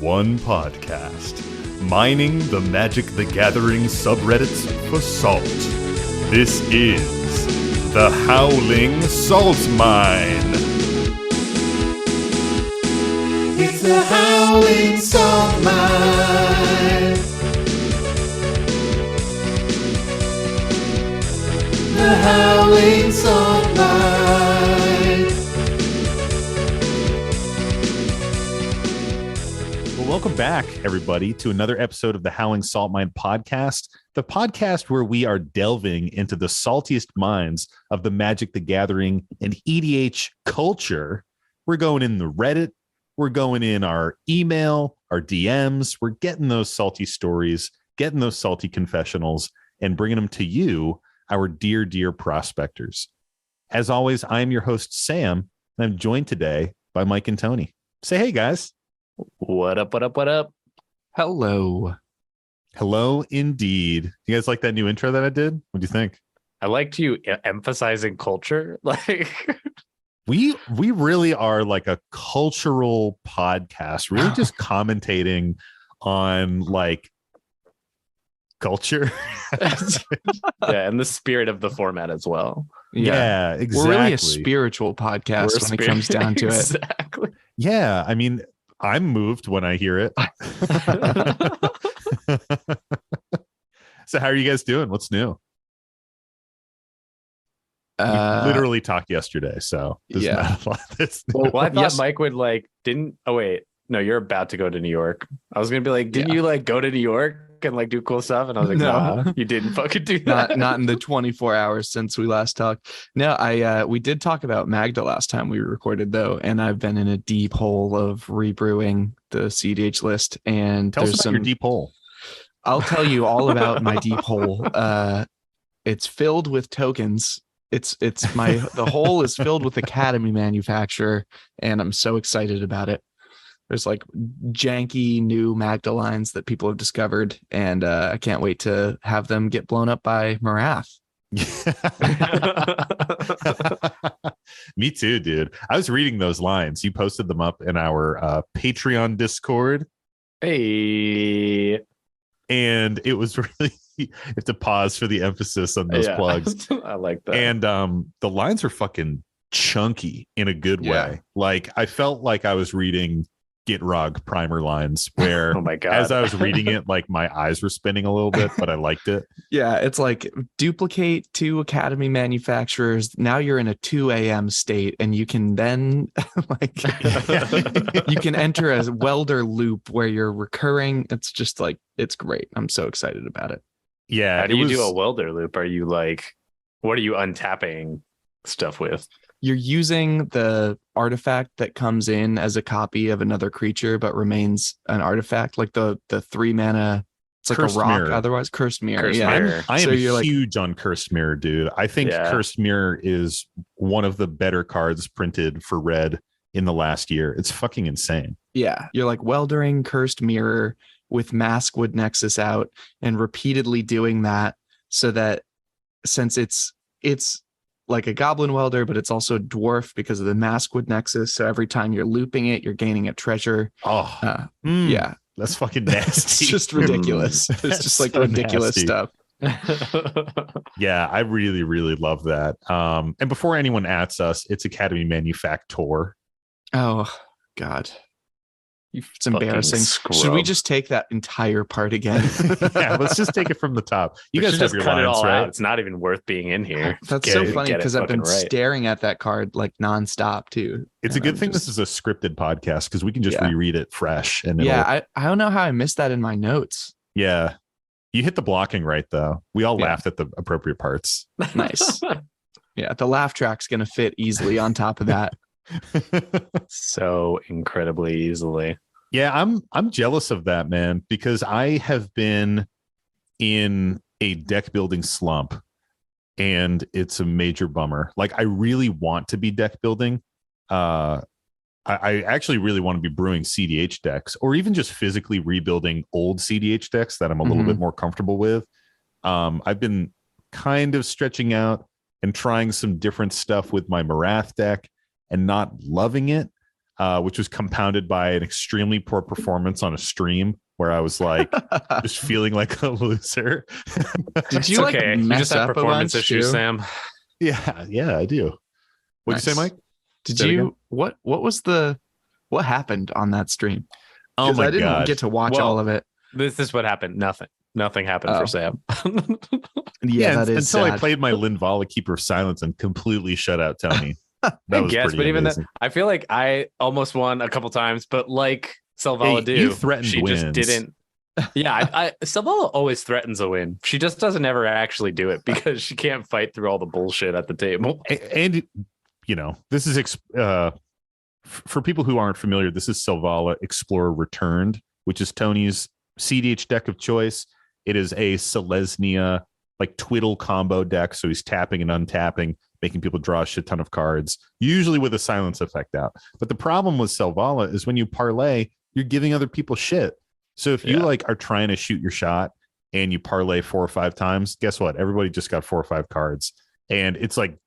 one podcast, mining the Magic the Gathering subreddits for salt. This is the Howling Salt Mine. It's the Howling Salt Mine. The Howling Salt Mine. Well, welcome back, everybody, to another episode of the Howling Salt Mine podcast, the podcast where we are delving into the saltiest minds of the Magic the Gathering and EDH culture. We're going in the Reddit. We're going in our email, our DMs. We're getting those salty stories, getting those salty confessionals, and bringing them to you, our dear prospectors. As always, I am your host, Sam, and I'm joined today by Mike and Tony. Say hey, guys. What up? Hello. Hello, indeed. You guys like that new intro that I did? What do you think? I liked you emphasizing culture. Like We really are like a cultural podcast, really just commentating on like culture. yeah, and the spirit of the format as well. Yeah, exactly. We're really a spiritual podcast when it comes down to it. Exactly. Yeah, I mean, I'm moved when I hear it. So how are you guys doing? What's new? We literally talked yesterday, so there's not a lot that's new. Well, I thought Mike would no, you're about to go to New York. I was gonna be like, didn't you like go to New York and like do cool stuff? And I was like, no, you didn't fucking do that. Not in the 24 hours since we last talked. No, we did talk about Magda last time we recorded though, and I've been in a deep hole of rebrewing the cEDH list. And Tell us about your deep hole. I'll tell you all about my deep hole. It's filled with tokens. The hole is filled with Academy manufacturer, and I'm so excited about it. There's like janky new Magda lines that people have discovered, and I can't wait to have them get blown up by Marath. Me too, dude. I was reading those lines. You posted them up in our Patreon Discord. Hey. And it was really, you have to pause for the emphasis on those plugs. I like that. And the lines are fucking chunky in a good way. Like I felt like I was reading Gitrog primer lines where oh my God. As I was reading it, like my eyes were spinning a little bit, but I liked it. Yeah, it's like duplicate 2 Academy manufacturers. Now you're in a 2 a.m. state, and you can then like you can enter a welder loop where you're recurring. It's just like, it's great. I'm so excited about it. Yeah. How do you do a welder loop? Are you like, what are you untapping stuff with? You're using the artifact that comes in as a copy of another creature, but remains an artifact, like the 3 mana. It's like Cursed a rock, Mirror. Otherwise, Cursed Mirror. Cursed yeah, Mirror. I am So you're huge on Cursed Mirror, dude. I think Cursed Mirror is one of the better cards printed for red in the last year. It's fucking insane. Yeah, you're like weldering Cursed Mirror with Maskwood Nexus out and repeatedly doing that, so that since it's like a Goblin welder, but it's also dwarf because of the Maskwood Nexus. So every time you're looping it, you're gaining a treasure. Yeah, that's fucking nasty. It's just ridiculous. It's just like so ridiculous nasty stuff. Yeah, I really love that. And before anyone asks us, it's Academy Manufactor. Oh God, it's embarrassing. Should we just take that entire part again? Yeah, let's just take it from the top. You guys have your cut it lines, all right? out. It's not even worth being in here. That's so funny because I've been staring at that card like nonstop too. It's a good thing this is a scripted podcast because we can just reread it fresh. And I don't know how I missed that in my notes. Yeah, you hit the blocking right though. We all laughed at the appropriate parts. Nice. Yeah, the laugh track's gonna fit easily on top of that. So incredibly easily. Yeah, I'm jealous of that, man, because I have been in a deck building slump and it's a major bummer. Like I really want to be deck building. I actually really want to be brewing cEDH decks, or even just physically rebuilding old cEDH decks that I'm a little bit more comfortable with. I've been kind of stretching out and trying some different stuff with my Marath deck and not loving it. which was compounded by an extremely poor performance on a stream where I was like just feeling like a loser. Did you like You mess just have up a performance bunch issues, too? Sam? Yeah, I do. What'd you say, Nice. Mike? Did Say it you again? what happened on that stream? Oh 'Cause my I didn't god! get to watch Well, all of it. This is what happened. Nothing happened Oh. for Sam. Yeah, that is until I sad. played my Linvala Keeper of Silence and completely shut out Tony. That was Yes, pretty but even amazing. then, I feel like I almost won a couple times, but like Selvala Hey, you do, threatened she wins. just didn't. Yeah, I Selvala always threatens a win. She just doesn't ever actually do it because she can't fight through all the bullshit at the table. And this is for people who aren't familiar, this is Selvala Explorer Returned, which is Tony's cEDH deck of choice. It is a Selesnya like twiddle combo deck, so he's tapping and untapping, making people draw a shit ton of cards, usually with a silence effect out. But the problem with Selvala is when you parlay, you're giving other people shit. So if you like are trying to shoot your shot and you parlay 4 or 5 times, guess what? Everybody just got 4 or 5 cards, and it's like,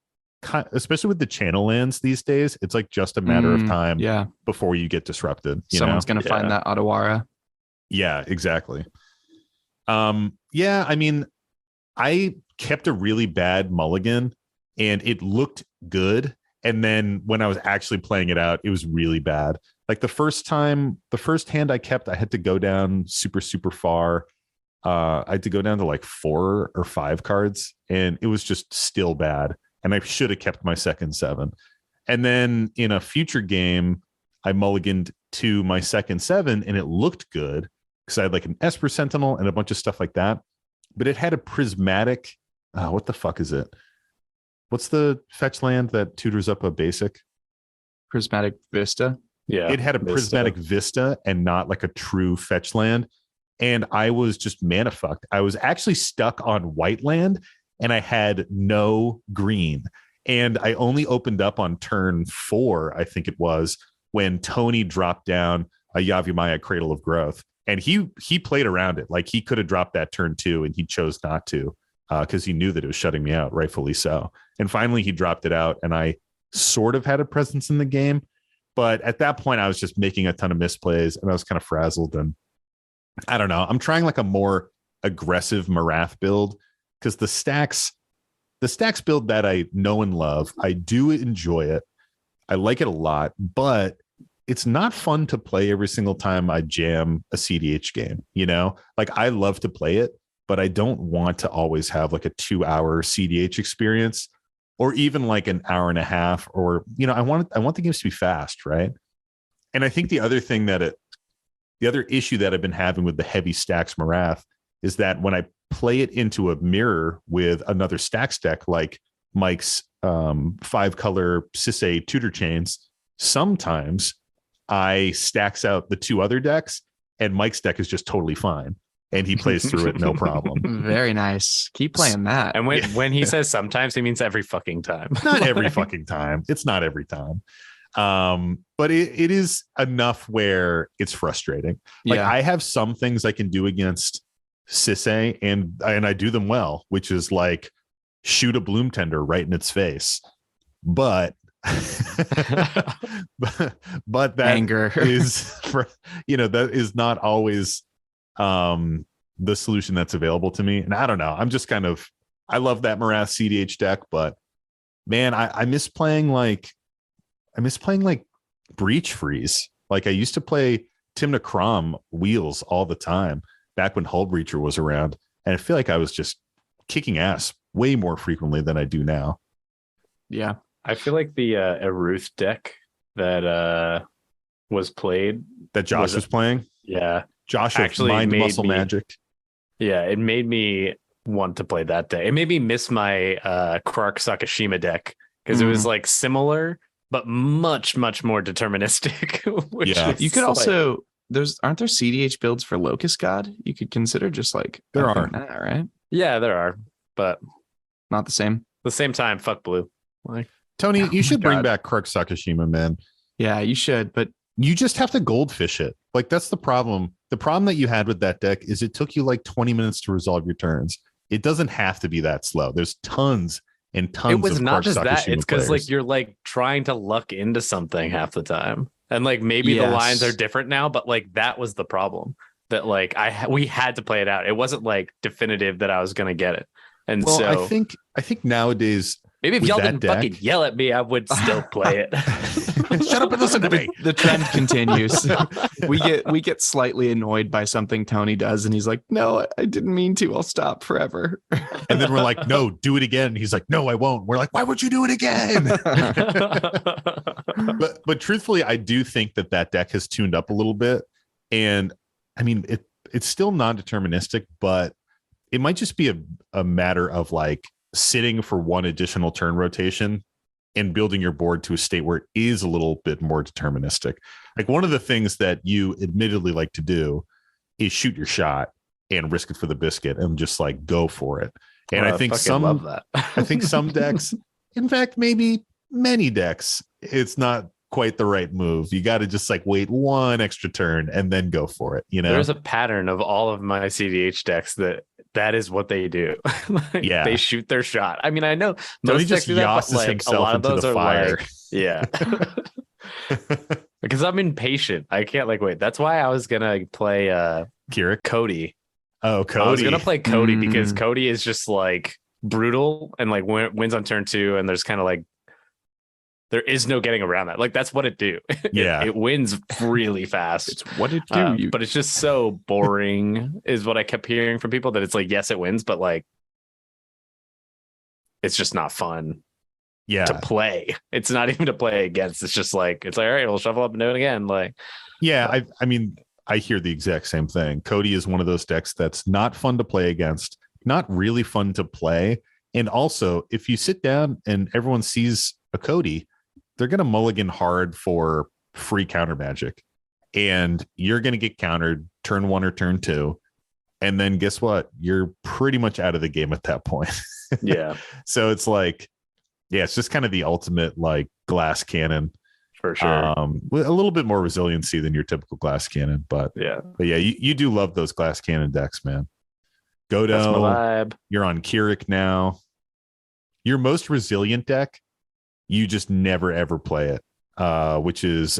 especially with the channel lands these days, it's like just a matter of time Yeah, before you get disrupted. someone's gonna find that Otawara. Yeah, exactly. Yeah, I mean, I kept a really bad mulligan and it looked good. And then when I was actually playing it out, it was really bad. Like the first hand I kept, I had to go down super, super far. I had to go down to like 4 or 5 cards, and it was just still bad. And I should have kept my second 7. And then in a future game, I mulliganed to my second 7, and it looked good because I had like an Esper Sentinel and a bunch of stuff like that. But it had a prismatic. What the fuck is it? What's the fetch land that tutors up a basic? Prismatic Vista. Yeah, It had a prismatic vista and not like a true fetch land. And I was just mana fucked. I was actually stuck on white land and I had no green. And I only opened up on turn 4, I think it was, when Tony dropped down a Yavimaya Cradle of Growth. And he played around it. Like he could have dropped that turn 2 and he chose not to because he knew that it was shutting me out, rightfully so. And finally he dropped it out and I sort of had a presence in the game. But at that point I was just making a ton of misplays and I was kind of frazzled. And I don't know. I'm trying like a more aggressive Marath build because the stacks build that I know and love, I do enjoy it. I like it a lot, but it's not fun to play every single time I jam a cEDH game, you know? Like I love to play it, but I don't want to always have like a 2-hour cEDH experience or even like an hour and a half, or, you know, I want the games to be fast, right? And I think the other issue that I've been having with the heavy stacks Marath is that when I play it into a mirror with another stacks deck like Mike's 5-color Sisei tutor chains, sometimes I stacks out the 2 other decks and Mike's deck is just totally fine and he plays through it no problem. Very nice. Keep playing that. And when he says sometimes, he means every fucking time. Not every fucking time. It's not every time. But it is enough where it's frustrating. Like Yeah. I have some things I can do against Sisei and I do them well, which is like shoot a Bloom Tender right in its face. But but that Anger is that is not always the solution that's available to me. And I don't know. I'm just I love that Marath cEDH deck, but man, I miss playing like Breach Freeze. Like I used to play Timna Crom wheels all the time back when Hull Breacher was around. And I feel like I was just kicking ass way more frequently than I do now. Yeah. I feel like the Aruth deck that was played. That Josh was playing? Yeah. Josh actually Mind made Muscle me- Magic. Yeah, it made me want to play that deck. It made me miss my Krark Sakashima deck because it was like similar, but much, much more deterministic. Which Yeah. is You could like- also aren't there cEDH builds for Locust God? You could consider just like There upping are. that, right? Yeah, there are. But Not the same. at the same time, fuck blue. Like Tony, Oh you should my bring God. back Krark Sakashima, man. Yeah, you should, but You just have to goldfish it. Like that's the problem. The problem that you had with that deck is it took you like 20 minutes to resolve your turns. It doesn't have to be that slow. There's tons and tons it was of not Krark just that. Sakashima It's because players. like you're like trying to luck into something half the time. And like maybe the Yes. lines are different now, but like that was the problem. That like we had to play it out. It wasn't like definitive that I was gonna get it. And Well, so I think nowadays maybe if with y'all that didn't deck- fucking yell at me, I would still play it. shut up and listen to me. The trend continues. we get slightly annoyed by something Tony does, and he's like, "No, I didn't mean to. I'll stop forever." And then we're like, no, do it again. He's like, no, I won't. We're like, why would you do it again? but truthfully, I do think that deck has tuned up a little bit. And I mean, it's still non-deterministic, but it might just be a matter of like sitting for one additional turn rotation and building your board to a state where it is a little bit more deterministic. Like one of the things that you admittedly like to do is shoot your shot and risk it for the biscuit and just like go for it. And I think love that. I think some decks, in fact, maybe many decks, it's not quite the right move. You got to just like wait one extra turn and then go for it. You know, There's a pattern of all of my CDH decks that is what they do. Like, Yeah. they shoot their shot. I mean, I know Tony most decks just do that, but yosses like a himself lot of into those the are fire. like, yeah. Because I'm impatient. I can't like wait. That's why I was gonna play Keurig. Cody. Oh, I was Cody. gonna play Cody Mm. because Cody is just like brutal and like wins on turn 2, and there's kind of like there is no getting around that. Like that's what it do. Yeah. it wins really fast. It's what it do. But it's just so boring, is what I kept hearing from people. That it's like yes, it wins, but like it's just not fun Yeah. to play. It's not even to play against. It's just like it's like all right, we'll shuffle up and do it again. Like Yeah. I mean, I hear the exact same thing. Cody is one of those decks that's not fun to play against, not really fun to play. And also, if you sit down and everyone sees a Cody, they're going to mulligan hard for free counter magic. And you're going to get countered turn 1 or turn 2. And then guess what? You're pretty much out of the game at that point. yeah, So it's like, yeah, it's just kind of the ultimate like glass cannon. for sure. With a little bit more resiliency than your typical glass cannon, but Yeah, yeah, you do love those glass cannon decks, man. that's my Godo, vibe. you're on Keurig now. Your most resilient deck, you just never ever play it. Which is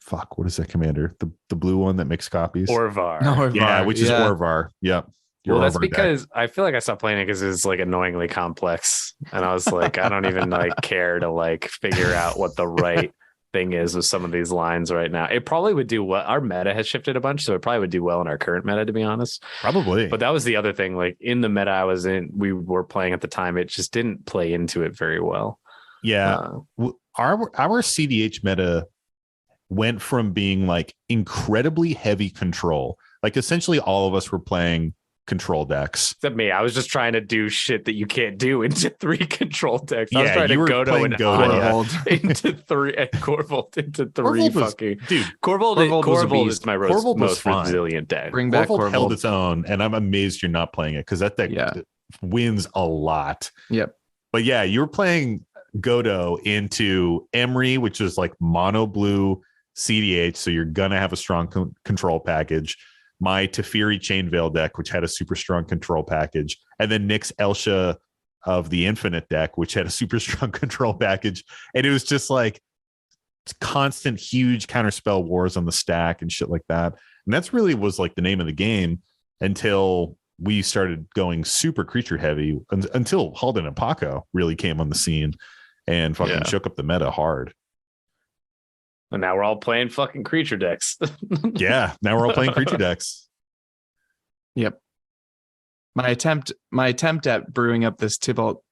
fuck, what is that commander? The blue one that makes copies. Orvar. Yeah, which is Orvar. Yep. Your Well, that's Orvar deck. because I feel like I stopped playing it because it's like annoyingly complex, and I was like, I don't even like care to like figure out what the right thing is with some of these lines right now. It probably would do well. Our meta has shifted a bunch, so it probably would do well in our current meta, to be honest. Probably. But that was the other thing. Like in the meta I was in, we were playing at the time, it just didn't play into it very well. Yeah. Our CDH meta went from being like incredibly heavy control. Like essentially all of us were playing control decks. Except me, I was just trying to do shit that you can't do into 3 control decks. I was Yeah, trying you to were Godo playing and Godo. Anya into 3 and Corvold into 3 Corvold was- fucking. Dude, Corvold was a is beast. my Corvold was most fine. resilient deck. Bring back Corvold held Corvold. its own, and I'm amazed you're not playing it because that deck Yeah. wins a lot. Yep. But yeah, you were playing Godo into Emery, which is like mono blue CDH, so you're gonna have a strong control package. My Teferi Chainveil deck, which had a super strong control package, and then Nick's Elsha of the Infinite deck, which had a super strong control package, and it was just like constant, huge counterspell wars on the stack and shit like that. And that's really was like the name of the game until we started going super creature heavy, until Halden and Paco really came on the scene and fucking Yeah. shook up the meta hard. And now we're all playing fucking creature decks. Yeah, now we're all playing creature decks. Yep. My attempt at brewing up this Tybalt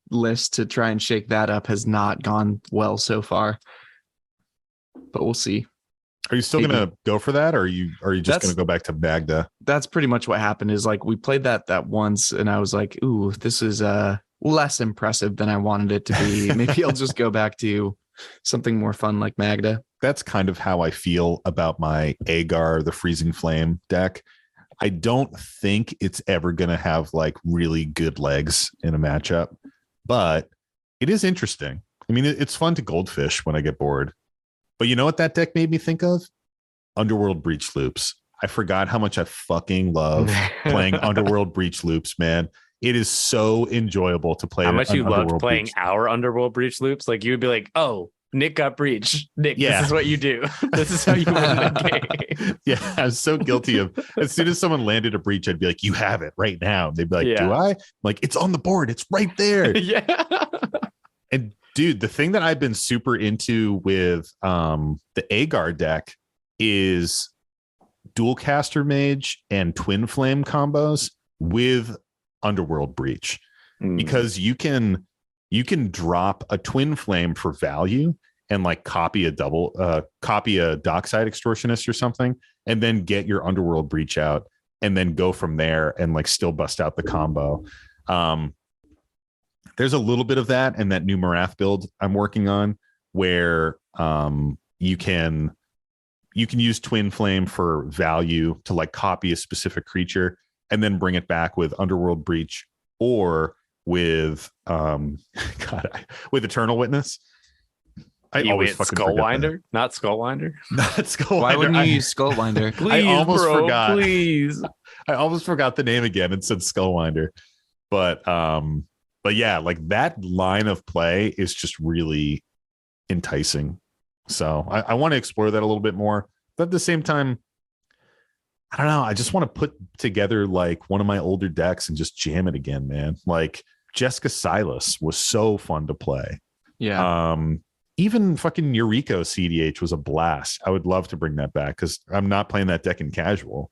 list to try and shake that up has not gone well so far. But we'll see. Are you still Maybe. gonna go for that, or are you just That's- gonna go back to Bagda? That's pretty much what happened. Is like we played that once, and I was like, "Ooh, this is less impressive than I wanted it to be. Maybe I'll just go back to something more fun like Magda." That's kind of how I feel about my Agar, the Freezing Flame deck. I don't think it's ever gonna have like really good legs in a matchup, but it is interesting. I mean, it's fun to goldfish when I get bored. But you know what that deck made me think of? Underworld Breach Loops. I forgot how much I fucking love playing Underworld Breach Loops, man. It is so enjoyable to play. How much an you loved Underworld playing Breach. our Underworld Breach loops? Like you would be like, oh, Nick got breach. Nick, Yeah. this is what you do. This is how you win the game. Yeah, I was so guilty of as soon as someone landed a breach, I'd be like, you have it right now. They'd be like, Yeah. do I? I'm like, it's on the board. It's right there. Yeah. And dude, the thing that I've been super into with the Agar deck is dual caster mage and twin flame combos with Underworld Breach, because you can drop a twin flame for value and like copy a dockside extortionist or something, and then get your Underworld Breach out and then go from there and like still bust out the combo. There's a little bit of that in that new Marath build I'm working on, where you can use twin flame for value to like copy a specific creature and then bring it back with Underworld Breach or with with Eternal Witness. I always fucking Skullwinder, not Skullwinder. Not Skullwinder. Why wouldn't you use Skullwinder? Please, I almost bro, forgot. Please. I almost forgot the name again and said Skullwinder. But yeah, like that line of play is just really enticing. So I want to explore that a little bit more. But at the same time, I don't know. I just want to put together like one of my older decks and just jam it again, man. Like Jessica Silas was so fun to play. Yeah. Even fucking Eureka cEDH was a blast. I would love to bring that back because I'm not playing that deck in casual.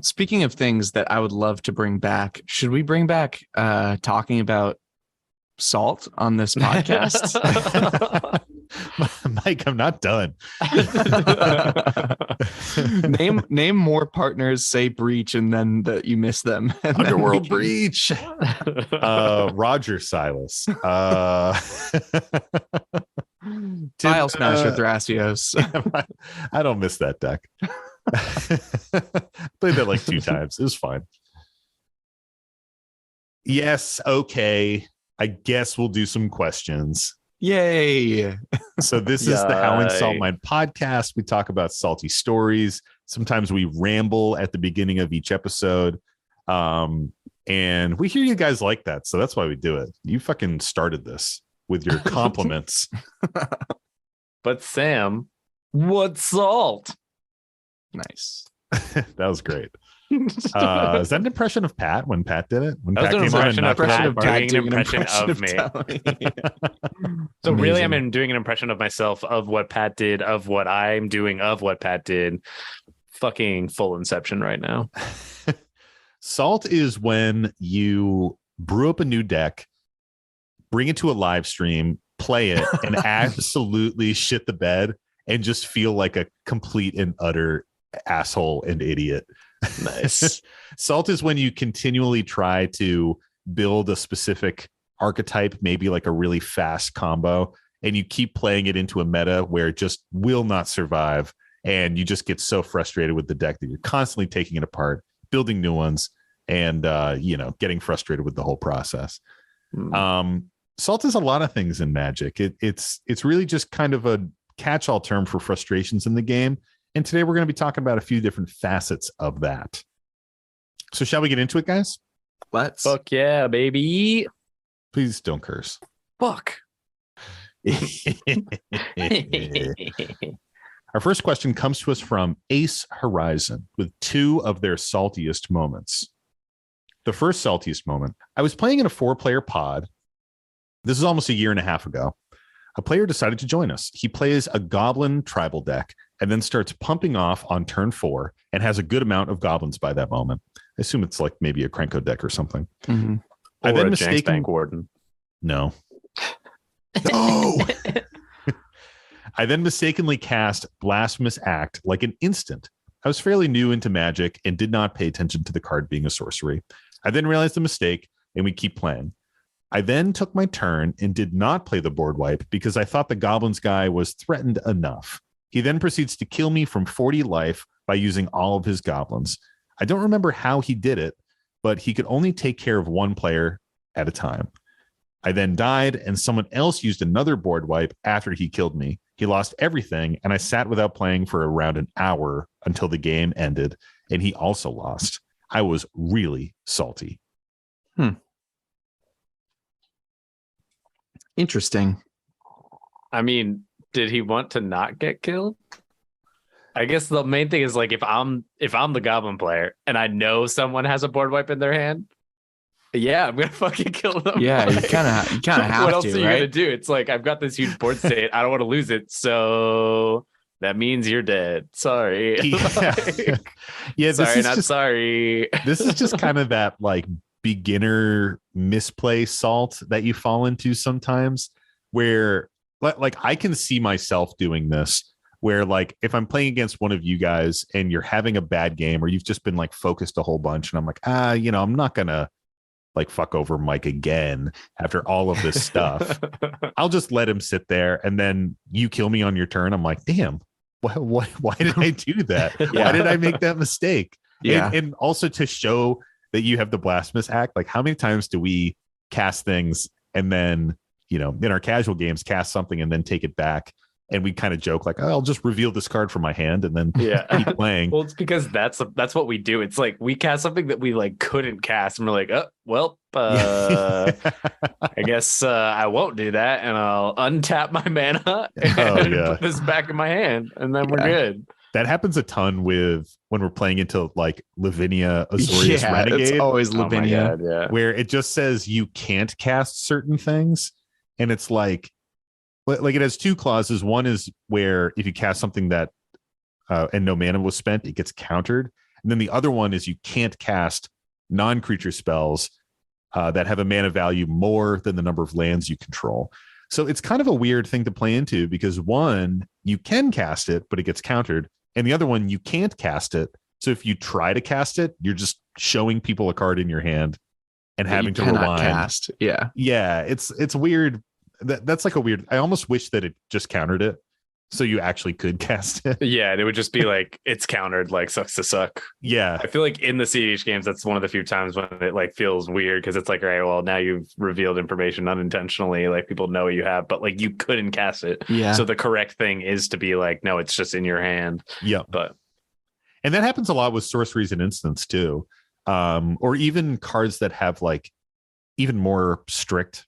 Speaking of things that I would love to bring back, should we bring back talking about salt on this podcast? Mike, I'm not done. name more partners, say breach, and then that you miss them. Underworld Breach. Roger Silas. Tile Smasher Thrasios. I don't miss that deck. Played that like 2 times. It was fine. Yes, okay. I guess we'll do some questions. Yay. So this is the Howling Salt Mine podcast. We talk about salty stories. Sometimes we ramble at the beginning of each episode. And we hear you guys like that. So that's why we do it. You fucking started this with your compliments. But Sam, what's salt? Nice. That was great. Is that an impression of Pat when Pat did it? When That Pat was an came on and impression of knocked Pat it doing over? an impression of me. So Amazing. really, I'm doing an impression of myself, of what Pat did, of what I'm doing, of what Pat did. Fucking full inception right now. Salt is when you brew up a new deck, bring it to a live stream, play it, and absolutely shit the bed and just feel like a complete and utter asshole and idiot. Nice. Salt is when you continually try to build a specific archetype, maybe like a really fast combo, and you keep playing it into a meta where it just will not survive, and you just get so frustrated with the deck that you're constantly taking it apart, building new ones, and getting frustrated with the whole process. Salt is a lot of things in Magic. It's really just kind of a catch-all term for frustrations in the game. And today we're going to be talking about a few different facets of that. So shall we get into it, guys? Let's. Fuck yeah, baby. Please don't curse. Fuck. Our first question comes to us from Ace Horizon with 2 of their saltiest moments. The first saltiest moment. I was playing in a 4-player pod. This is almost a year and a half ago. A player decided to join us. He plays a Goblin tribal deck and then starts pumping off on turn 4 and has a good amount of goblins by that moment. I assume it's like maybe a Krenko deck or something. Mm-hmm. I Or then a Jinx Bank Warden. No. No. I then mistakenly cast Blasphemous Act like an instant. I was fairly new into Magic and did not pay attention to the card being a sorcery. I then realized the mistake and we keep playing. I then took my turn and did not play the board wipe because I thought the Goblins guy was threatened enough. He then proceeds to kill me from 40 life by using all of his goblins. I don't remember how he did it, but he could only take care of 1 player at a time. I then died and someone else used another board wipe after he killed me. He lost everything and I sat without playing for around an hour until the game ended and he also lost. I was really salty. Interesting. I mean, did he want to not get killed? I guess the main thing is like if I'm the goblin player and I know someone has a board wipe in their hand, yeah, I'm gonna fucking kill them. Yeah, you Like, kind of have what else to, are you right? gonna do? It's like I've got this huge board state. I don't want to lose it, so that means you're dead. Sorry. Yeah, yeah. This Sorry, is not just sorry. this is just kind of that like beginner misplay salt that you fall into sometimes, where like I can see myself doing this. Where like if I'm playing against one of you guys and you're having a bad game or you've just been like focused a whole bunch and I'm like, I'm not gonna like fuck over Mike again after all of this stuff. I'll just let him sit there and then you kill me on your turn. I'm like, damn, why did I do that? Yeah. Why did I make that mistake? Yeah. And also to show that you have the blasphemous act, like how many times do we cast things and then, in our casual games, cast something and then take it back? And we kind of joke like, I'll just reveal this card from my hand and then keep playing. Well, it's because that's what we do. It's like we cast something that we like couldn't cast, and we're like, oh, well, I guess I won't do that, and I'll untap my mana and put this back in my hand, and then we're good. That happens a ton when we're playing into like Lavinia Azorius Renegade. It's always Lavinia, Oh my God, where it just says you can't cast certain things, and it's like it has two clauses. One is where if you cast something that and no mana was spent, it gets countered. And then the other one is you can't cast non-creature spells that have a mana value more than the number of lands you control. So it's kind of a weird thing to play into because one, you can cast it, but it gets countered. And the other one, you can't cast it. So if you try to cast it, you're just showing people a card in your hand and having to rewind. Cast. Yeah. Yeah. It's weird. That's like a weird. I almost wish that it just countered it, so you actually could cast it. Yeah, and it would just be like it's countered, like sucks to suck. Yeah, I feel like in the cEDH games, that's one of the few times when it like feels weird because it's like, all right, well, now you've revealed information unintentionally, like people know what you have, but like you couldn't cast it. Yeah. So the correct thing is to be like, no, it's just in your hand. Yeah, and that happens a lot with sorceries and instants too, or even cards that have like even more strict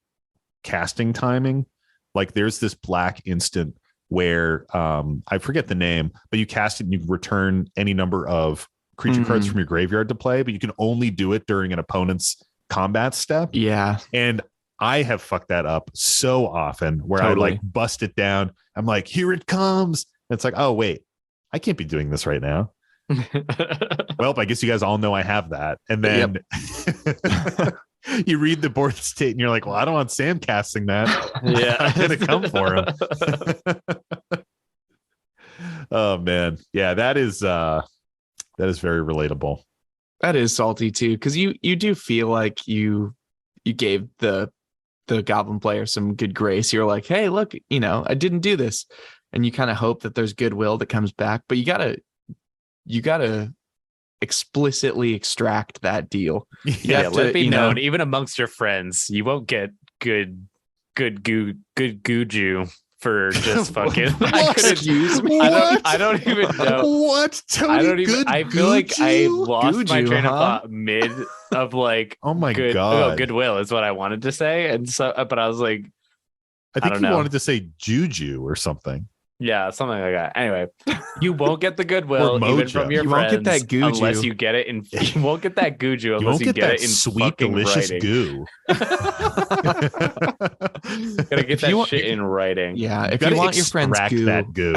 casting timing. Like there's this black instant where I forget the name, but you cast it and you return any number of creature cards from your graveyard to play, but you can only do it during an opponent's combat step. Yeah. And I have fucked that up so often where I like bust it down. I'm like, here it comes. And it's like, oh wait, I can't be doing this right now. Well, I guess you guys all know I have that. And then you read the board state and you're like, well, I don't want Sam casting that. Yeah. I'm going to come for him. Oh man. Yeah, that is very relatable. That is salty too. Cause you do feel like you gave the goblin player some good grace. You're like, hey, look, I didn't do this. And you kind of hope that there's goodwill that comes back, but you gotta explicitly extract that deal. Yeah, let it be known, even amongst your friends, you won't get good gooju for just fucking. I don't even know what. Tony, I don't even. I feel like I lost my train of thought mid of like. Oh my god, goodwill is what I wanted to say, and so, but I was like, I think you wanted to say juju or something. Yeah, something like that. Anyway, you won't get the goodwill even from your friends. Won't get that gooju unless you get it in. You won't get that gooju unless you get it in sweet, delicious writing. Goo. Gotta get that shit in writing. Yeah, if you want your friends goo, that goo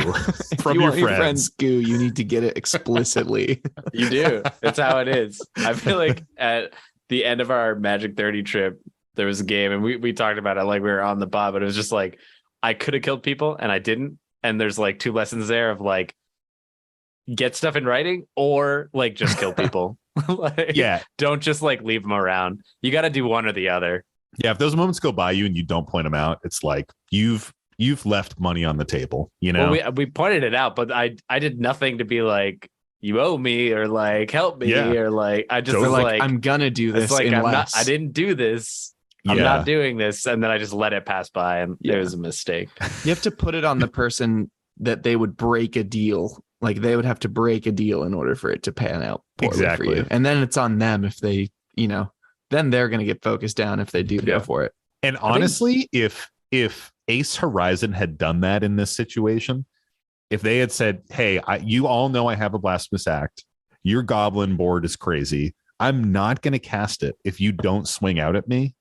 from your friends goo, you need to get it explicitly. You do. That's how it is. I feel like at the end of our Magic 30 trip, there was a game, and we talked about it like we were on the pod, but it was just like I could have killed people and I didn't. And there's like two lessons there of like get stuff in writing or like just kill people. Like, don't just like leave them around. You got to do one or the other. Yeah, if those moments go by you and you don't point them out, it's like you've left money on the table. Well, we pointed it out, but I did nothing to be like you owe me or like help me or like I just was like I'm gonna do this. Like I didn't do this. I'm not doing this, and then I just let it pass by, and it was a mistake. You have to put it on the person that they would break a deal. Like they would have to break a deal in order for it to pan out poorly for you. And then it's on them if they, then they're going to get focused down if they do go for it. And honestly, if Ace Horizon had done that in this situation, if they had said, hey, you all know I have a Blasphemous Act, your Goblin board is crazy, I'm not going to cast it if you don't swing out at me.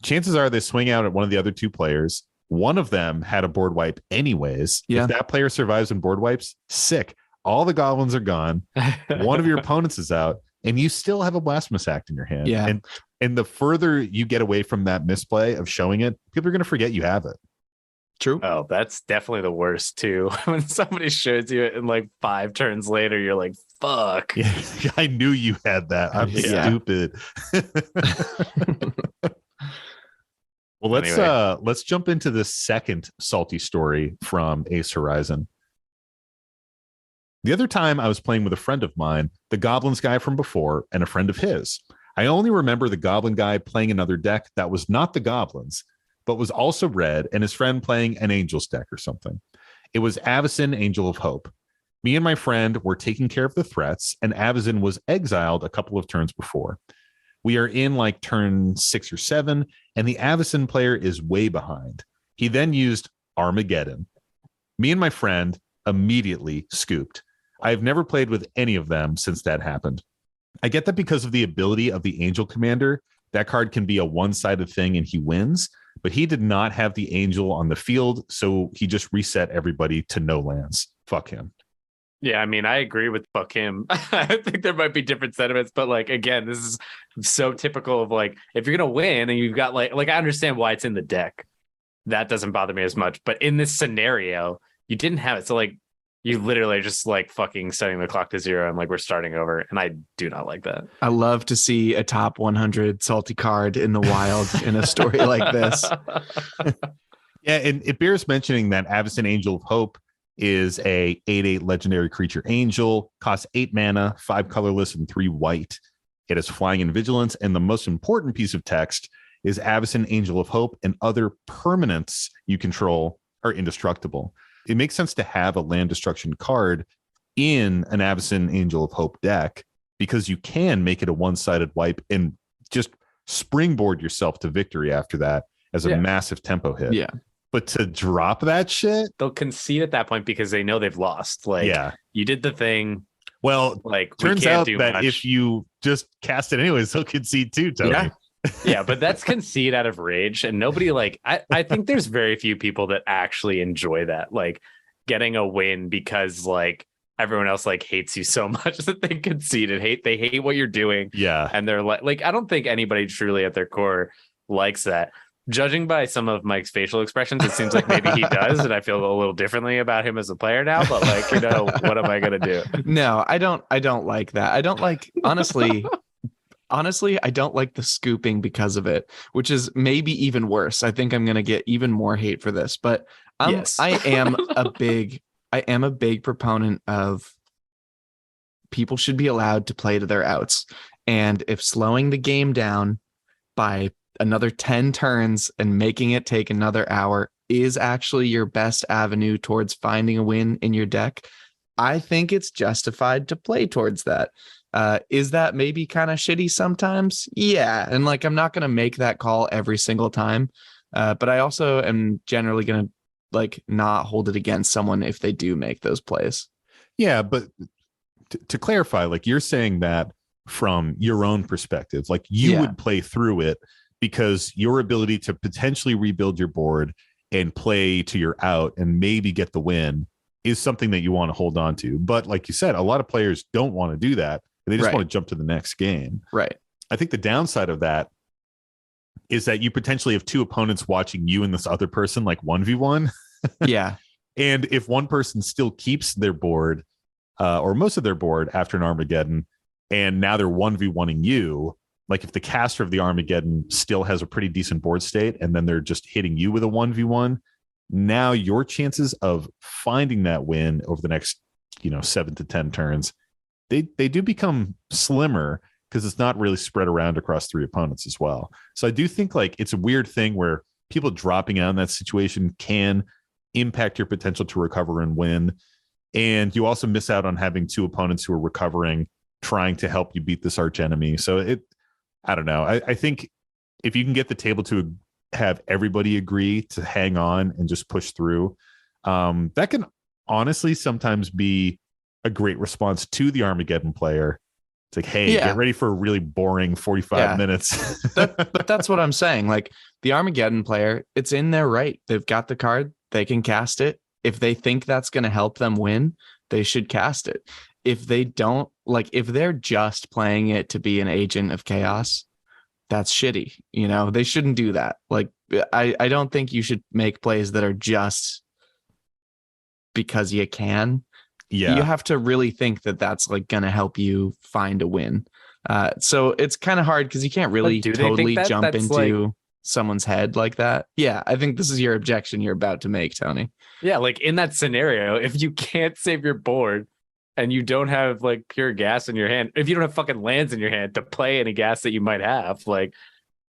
Chances are they swing out at one of the other two players. One of them had a board wipe anyways. Yeah. If that player survives and board wipes, sick. All the goblins are gone. One of your opponents is out, and you still have a Blasphemous Act in your hand. Yeah. And the further you get away from that misplay of showing it, people are going to forget you have it. True. Oh, that's definitely the worst too. When somebody shows you it and like 5 turns later, you're like, fuck. Yeah, I knew you had that. I'm stupid. Well, let's jump into the second salty story from Ace Horizon. The other time I was playing with a friend of mine, the Goblins guy from before, and a friend of his. I only remember the Goblin guy playing another deck that was not the Goblins, but was also red, and his friend playing an Angels deck or something. It was Avacyn, Angel of Hope. Me and my friend were taking care of the threats, and Avacyn was exiled a couple of turns before. We are in like turn 6 or 7, and the Avacyn player is way behind. He then used Armageddon. Me and my friend immediately scooped. I've never played with any of them since that happened. I get that because of the ability of the Angel Commander, that card can be a one-sided thing and he wins, but he did not have the Angel on the field, so he just reset everybody to no lands. Fuck him. Yeah, I mean, I agree with fuck him. I think there might be different sentiments, but like, again, this is so typical of like, if you're going to win and you've got like, I understand why it's in the deck. That doesn't bother me as much. But in this scenario, you didn't have it. So like, you literally are just like fucking setting the clock to 0 and like we're starting over. And I do not like that. I love to see a top 100 salty card in the wild in a story like this. Yeah, and it bears mentioning that Avacyn, Angel of Hope is a 8/8 legendary creature angel, costs 8 mana, 5 colorless, and 3 white. It has flying and vigilance, and the most important piece of text is Avacyn, Angel of Hope, and other permanents you control are indestructible. It makes sense to have a land destruction card in an Avacyn, Angel of Hope deck because you can make it a one-sided wipe and just springboard yourself to victory after that as a massive tempo hit. Yeah. But to drop that shit, they'll concede at that point because they know they've lost. Like, you did the thing. Well, like, turns out that if you just cast it anyways, they'll concede too, Tony. Yeah. Yeah, but that's concede out of rage. And nobody like, I think there's very few people that actually enjoy that, like getting a win because like everyone else like hates you so much that they concede and they hate what you're doing. Yeah. And they're like, I don't think anybody truly at their core likes that. Judging by some of Mike's facial expressions, it seems like maybe he does, and I feel a little differently about him as a player now. But like, what am I gonna do? No, I don't like that. I don't like honestly, I don't like the scooping because of it, which is maybe even worse. I think I'm gonna get even more hate for this, but I am a big proponent of people should be allowed to play to their outs, and if slowing the game down by another 10 turns and making it take another hour is actually your best avenue towards finding a win in your deck, I think it's justified to play towards that. Is that maybe kind of shitty sometimes? Yeah. And like, I'm not going to make that call every single time. But I also am generally going to like not hold it against someone if they do make those plays. Yeah. But to clarify, like you're saying that from your own perspective, like you would play through it because your ability to potentially rebuild your board and play to your out and maybe get the win is something that you want to hold on to. But like you said, a lot of players don't want to do that. They just want to jump to the next game. Right. I think the downside of that is that you potentially have 2 opponents watching you and this other person like 1v1. Yeah. And if one person still keeps their board or most of their board after an Armageddon, and now they're 1v1ing you, like if the caster of the Armageddon still has a pretty decent board state and then they're just hitting you with a 1v1, now your chances of finding that win over the next 7 to 10 turns, they do become slimmer because it's not really spread around across 3 opponents as well. So I do think like it's a weird thing where people dropping out in that situation can impact your potential to recover and win. And you also miss out on having 2 opponents who are recovering, trying to help you beat this arch enemy. So I don't know. I think if you can get the table to have everybody agree to hang on and just push through. That can honestly sometimes be a great response to the Armageddon player. It's like, hey, get ready for a really boring 45 minutes. But that's what I'm saying. Like the Armageddon player, it's in their right. They've got the card. They can cast it. If they think that's going to help them win, they should cast it. If they don't, like if they're just playing it to be an agent of chaos, that's shitty. You know, they shouldn't do that. Like I don't think you should make plays that are just because you can. Yeah, you have to really think that that's like going to help you find a win. So it's kind of hard because you can't really totally jump into someone's head like that. Yeah, I think this is your objection you're about to make, Tony. Yeah, like in that scenario, if you can't save your board and you don't have like pure gas in your hand, if you don't have fucking lands in your hand to play any gas that you might have, like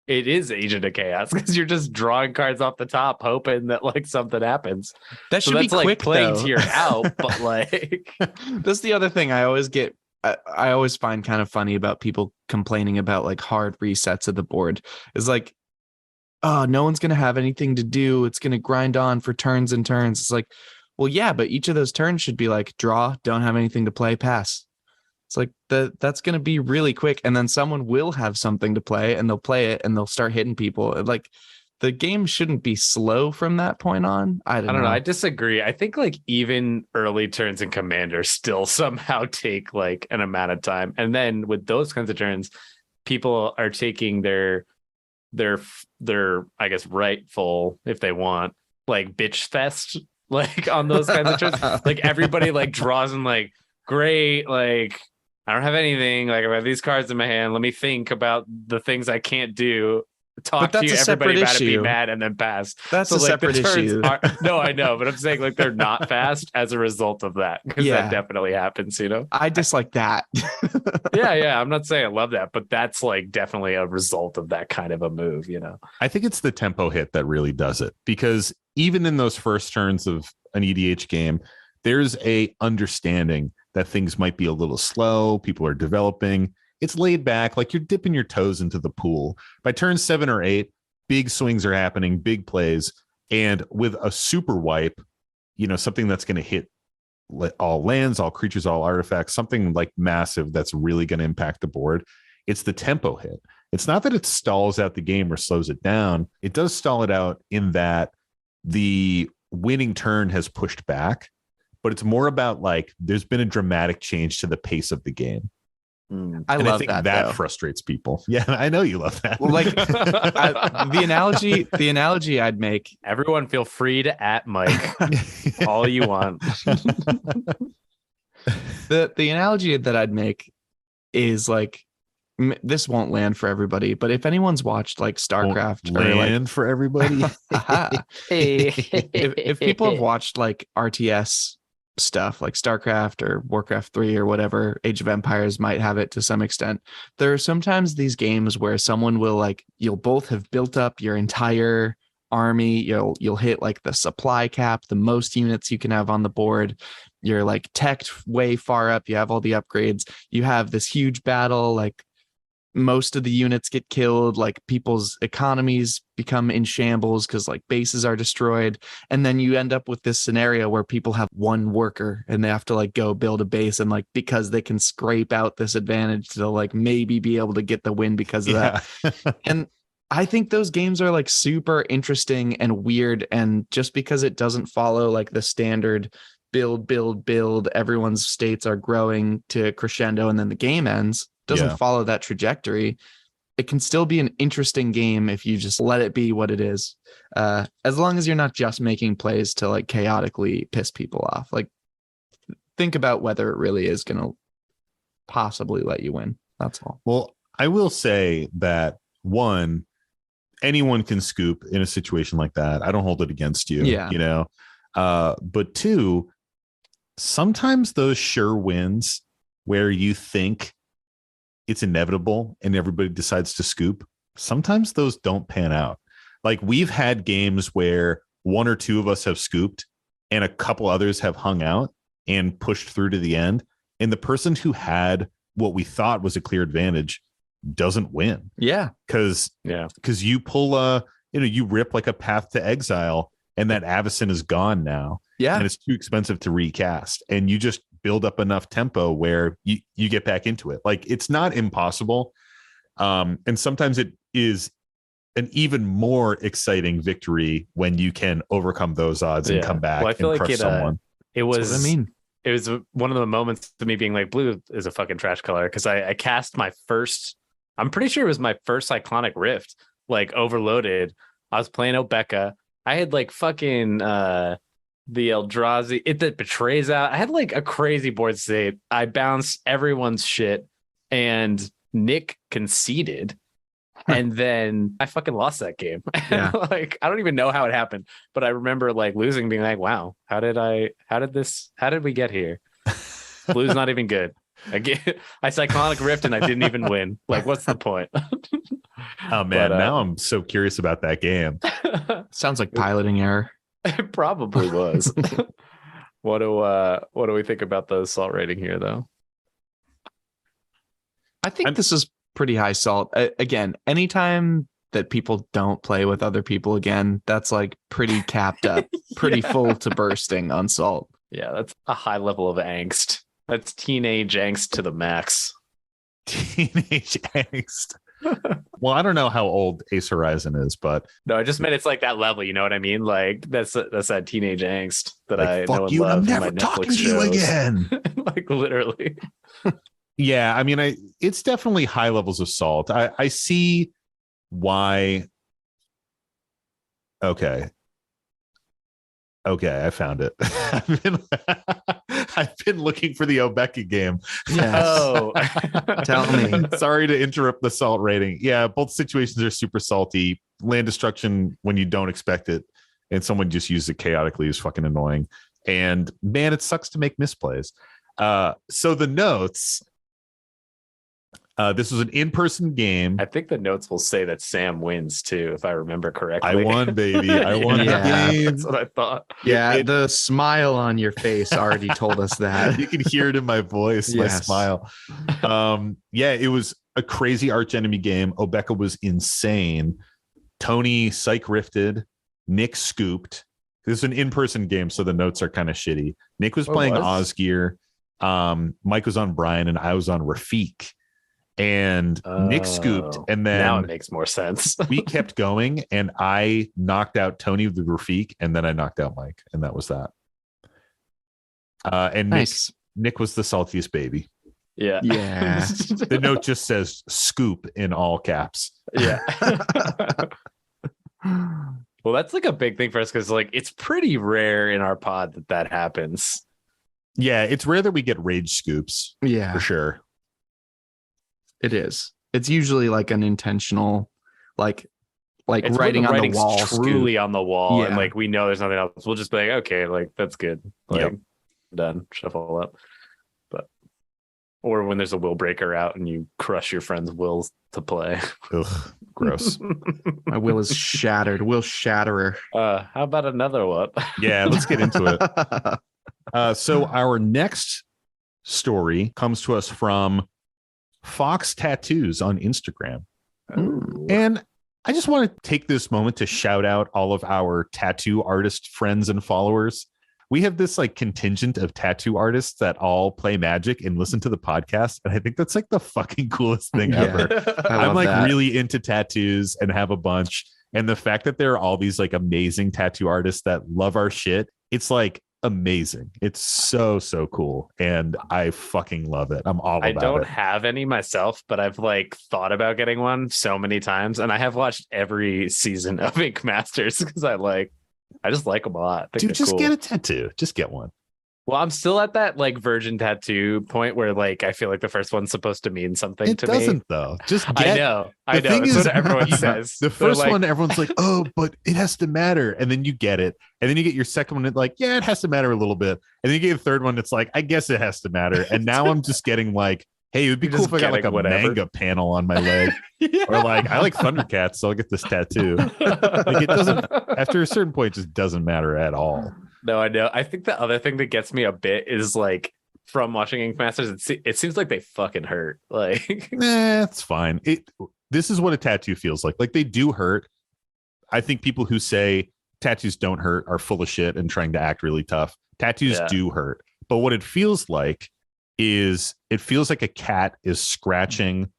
it is Agent of Chaos because you're just drawing cards off the top, hoping that like something happens. That should be quick, like playing though. to your out, but like that's the other thing I always get. I always find kind of funny about people complaining about like hard resets of the board. Is like, oh, no one's gonna have anything to do. It's gonna grind on for turns and turns. It's like, well, yeah, but each of those turns should be like draw, don't have anything to play, pass. It's like that's going to be really quick. And then someone will have something to play and they'll play it and they'll start hitting people. Like the game shouldn't be slow from that point on. I don't know. I disagree. I think like even early turns in Commander still somehow take like an amount of time. And then with those kinds of turns, people are taking their I guess rightful, if they want, like bitch fest, like on those kinds of turns. Like everybody like draws and like, great, like I don't have anything. Like I have these cards in my hand. Let me think about the things I can't do. Talk to you, everybody about it, be mad, and then pass. That's a separate issue. No, I know, but I'm saying like they're not fast as a result of that because that definitely happens. You know, I dislike that. yeah. I'm not saying I love that, but that's like definitely a result of that kind of a move. You know, I think it's the tempo hit that really does it because even in those first turns of an EDH game, there's a understanding that things might be a little slow. People are developing. It's laid back, like you're dipping your toes into the pool. By turn 7 or 8, big swings are happening, big plays. And with a super wipe, you know, something that's going to hit all lands, all creatures, all artifacts, something like massive that's really going to impact the board. It's the tempo hit. It's not that it stalls out the game or slows it down. It does stall it out in that the winning turn has pushed back. But it's more about like there's been a dramatic change to the pace of the game. I think that frustrates people. Yeah, I know you love that. Well, like the analogy I'd make. Everyone feel free to at Mike all you want. The analogy that I'd make is like this won't land for everybody, but if anyone's watched like StarCraft land for everybody, if people have watched like RTS stuff like StarCraft or Warcraft 3 or whatever, Age of Empires might have it to some extent. There are sometimes these games where someone will like, you'll both have built up your entire army. You'll hit like the supply cap, the most units you can have on the board. You're like teched way far up. You have all the upgrades. You have this huge battle, like most of the units get killed, like people's economies become in shambles because like bases are destroyed. And then you end up with this scenario where people have one worker and they have to like go build a base. And like, because they can scrape out this advantage to like maybe be able to get the win because of that. And I think those games are like super interesting and weird. And just because it doesn't follow like the standard build, everyone's states are growing to crescendo and then the game ends, doesn't follow that trajectory. It can still be an interesting game if you just let it be what it is. As long as you're not just making plays to like chaotically piss people off. Like think about whether it really is going to possibly let you win. That's all. Well, I will say that one, anyone can scoop in a situation like that. I don't hold it against you, you know, but two, sometimes those sure wins where you think it's inevitable and everybody decides to scoop, sometimes those don't pan out. Like we've had games where one or two of us have scooped and a couple others have hung out and pushed through to the end. And the person who had what we thought was a clear advantage doesn't win. Yeah. Because you pull a you rip like a Path to Exile, and that Avacyn is gone now. Yeah. And it's too expensive to recast. And you just build up enough tempo where you get back into it. Like, it's not impossible. And sometimes it is an even more exciting victory when you can overcome those odds and come back. Well, I feel and like crush someone. It was. That's what I mean. It was one of the moments of me being like, blue is a fucking trash color, because I cast my first. I'm pretty sure it was my first Cyclonic Rift, like overloaded. I was playing Obeka. I had like fucking the Eldrazi, that betrays out. I had like a crazy board state. I bounced everyone's shit, and Nick conceded. And then I fucking lost that game. Yeah. Like, I don't even know how it happened, but I remember like losing, being like, wow, how did we get here? Blue's not even good. I Cyclonic Rift and I didn't even win. Like, what's the point? Oh man, now I'm so curious about that game. Sounds like piloting error. It probably was. What do we think about the assault rating here, though? I think this is pretty high salt. Again, anytime that people don't play with other people again, that's like pretty capped up, pretty full to bursting on salt. Yeah, that's a high level of angst. That's teenage angst to the max. Teenage angst. Well, I don't know how old Ace Horizon is, but No, I just meant it's like that level. You know what I mean? Like that's that teenage angst that like, I fuck know and you, and I'm love in never my talking Netflix to you shows. again. Like literally. Yeah, I mean, it's definitely high levels of salt. I see why. Okay, I found it. I've been looking for the Obeka game. Yes. Oh, Tell me. Sorry to interrupt the salt rating. Yeah, both situations are super salty. Land destruction when you don't expect it, and someone just used it chaotically is fucking annoying. And man, it sucks to make misplays. So the notes. This was an in-person game. I think the notes will say that Sam wins too, if I remember correctly. I won, baby. I won the game. That's what I thought. Yeah, the smile on your face already told us that. You can hear it in my voice, my Yes. smile. Yeah, it was a crazy archenemy game. Obeka was insane. Tony psych rifted. Nick scooped. This is an in-person game, so the notes are kind of shitty. Nick was playing Osgear. Mike was on Brian, and I was on Rafik. And Nick scooped, and then now it makes more sense. we kept going, and I knocked out Tony with the Rafik, and then I knocked out Mike, and that was that. And Nice. Nick was the saltiest baby. Yeah. Yeah. The note just says "scoop" in all caps. Yeah. Well, that's like a big thing for us because like it's pretty rare in our pod that happens. Yeah, it's rare that we get rage scoops Yeah, for sure. it is. It's usually like an intentional, like It's writing when on the writing's wall. truly scoop. on the wall, and Yeah. like we know there's nothing else. We'll just be like, okay, like that's good. Like Yep. done, shuffle up. But or when there's a will breaker out and you crush your friend's wills to play. Ugh, gross. My will is shattered. Will shatterer. How about another one? Yeah, let's get into it. So our next story comes to us from Fox Tattoos on Instagram. Ooh. And I just want to take this moment to shout out all of our tattoo artist friends and followers. We have this like contingent of tattoo artists that all play Magic and listen to the podcast. And I think that's like the fucking coolest thing Yeah. ever. I I'm love like that. really into tattoos and have a bunch. And the fact that there are all these like amazing tattoo artists that love our shit, it's like amazing. It's so cool. And I fucking love it. I'm all about I it. don't have any myself, but I've like thought about getting one so many times, and I have watched every season of Ink Masters because I just like them a lot. I think Dude, they're just cool. get a tattoo. Just get one. Well, I'm still at that like virgin tattoo point where like I feel like the first one's supposed to mean something It to doesn't me. though. Just get. I know. It's what everyone says. The They're first like, one, everyone's like, "Oh, but it has to matter," and then you get it, and then you get your second one. It's like, "Yeah, it has to matter a little bit," and then you get the third one. It's like, "I guess it has to matter." And now I'm just getting like, "Hey, it would be You're cool just if I got like a getting whatever. manga panel on my leg," yeah. or like, "I like Thundercats, so I'll get this tattoo." Like it doesn't. After a certain point, it just doesn't matter at all. No, I know. I think the other thing that gets me a bit is like from watching Ink Masters, it seems like they fucking hurt. Like, Nah, it's fine. This is what a tattoo feels like. Like they do hurt. I think people who say tattoos don't hurt are full of shit and trying to act really tough. Tattoos do hurt. But what it feels like is it feels like a cat is scratching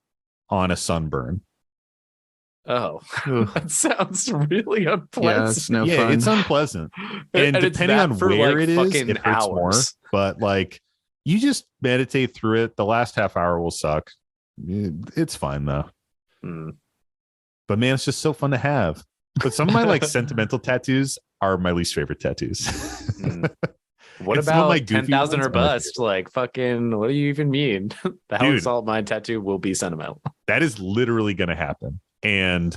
on a sunburn. Oh, that sounds really unpleasant. Yeah, it's no fun. It's unpleasant. And depending on where it is, it hurts more. But like, you just meditate through it. The last half hour will suck. It's fine though. But man, it's just so fun to have. But some of my like sentimental tattoos are my least favorite tattoos. What about like 10,000 or bust? Like fucking, what do you even mean? The Howling Salt Mine tattoo will be sentimental. That is literally going to happen. And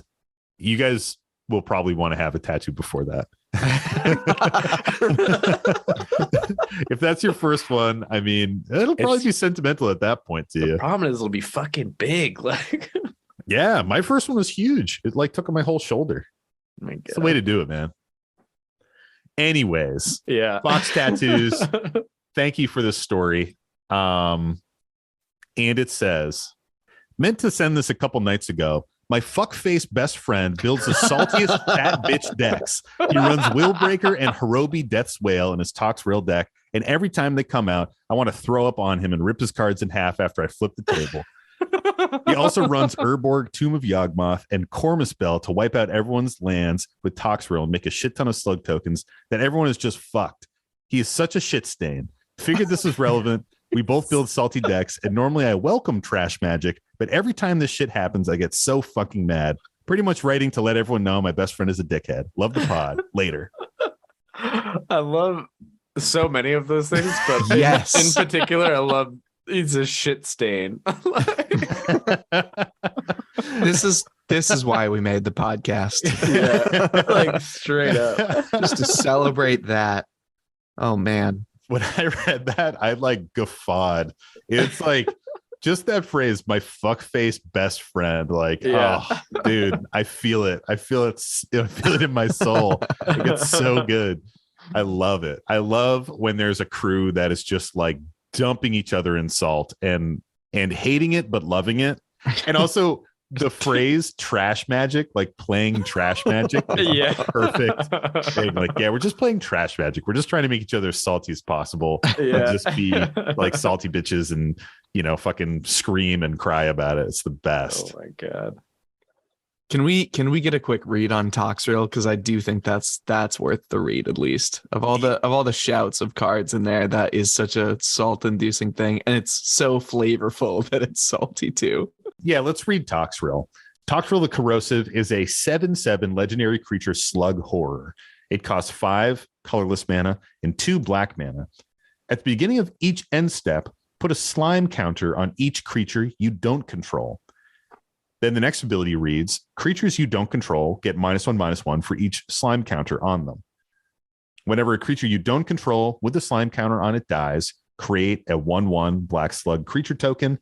you guys will probably want to have a tattoo before that. If that's your first one, I mean, it'll probably be sentimental at that point to you. The problem is it'll be fucking big. Like, yeah, my first one was huge. It like took on my whole shoulder. It's the way to do it, man. Anyways, Fox Tattoos, thank you for this story. And it says, meant to send this a couple nights ago. My fuckface best friend builds the saltiest fat bitch decks. He runs Willbreaker and Hirobi Death's Whale in his Tox Rail deck. And every time they come out, I want to throw up on him and rip his cards in half after I flip the table. He also runs Urborg, Tomb of Yawgmoth, and Cormusbell to wipe out everyone's lands with Tox Rail and make a shit ton of slug tokens that everyone is just fucked. He is such a shit stain. Figured this was relevant. We both build salty decks, and normally I welcome trash magic, but every time this shit happens, I get so fucking mad. Pretty much writing to let everyone know my best friend is a dickhead. Love the pod. Later. I love so many of those things, but yes, in particular, I love he's a shit stain. This is why we made the podcast. Yeah, like straight up, just to celebrate that. Oh man. When I read that, I like guffawed. It's like just that phrase, my fuckface best friend. Like, oh, dude, I feel it. I feel it in my soul. Like, it's so good. I love it. I love when there's a crew that is just like dumping each other in salt and hating it but loving it. And also the phrase trash magic, like playing trash magic, perfect thing. Like, yeah, we're just playing trash magic. We're just trying to make each other as salty as possible. And just be like salty bitches and, you know, fucking scream and cry about it. It's the best. Oh my god. Can we get a quick read on Toxrail? Because I do think that's worth the read, at least. Of all the shouts of cards in there, that is such a salt-inducing thing, and it's so flavorful that it's salty too. Yeah, let's read Toxrail. Toxrail the Corrosive is a 7/7 legendary creature slug horror. It costs 5 colorless mana and 2 black mana. At the beginning of each end step, put a slime counter on each creature you don't control. Then the next ability reads, creatures you don't control get -1/-1 for each slime counter on them. Whenever a creature you don't control with the slime counter on it dies, create a 1/1 black slug creature token.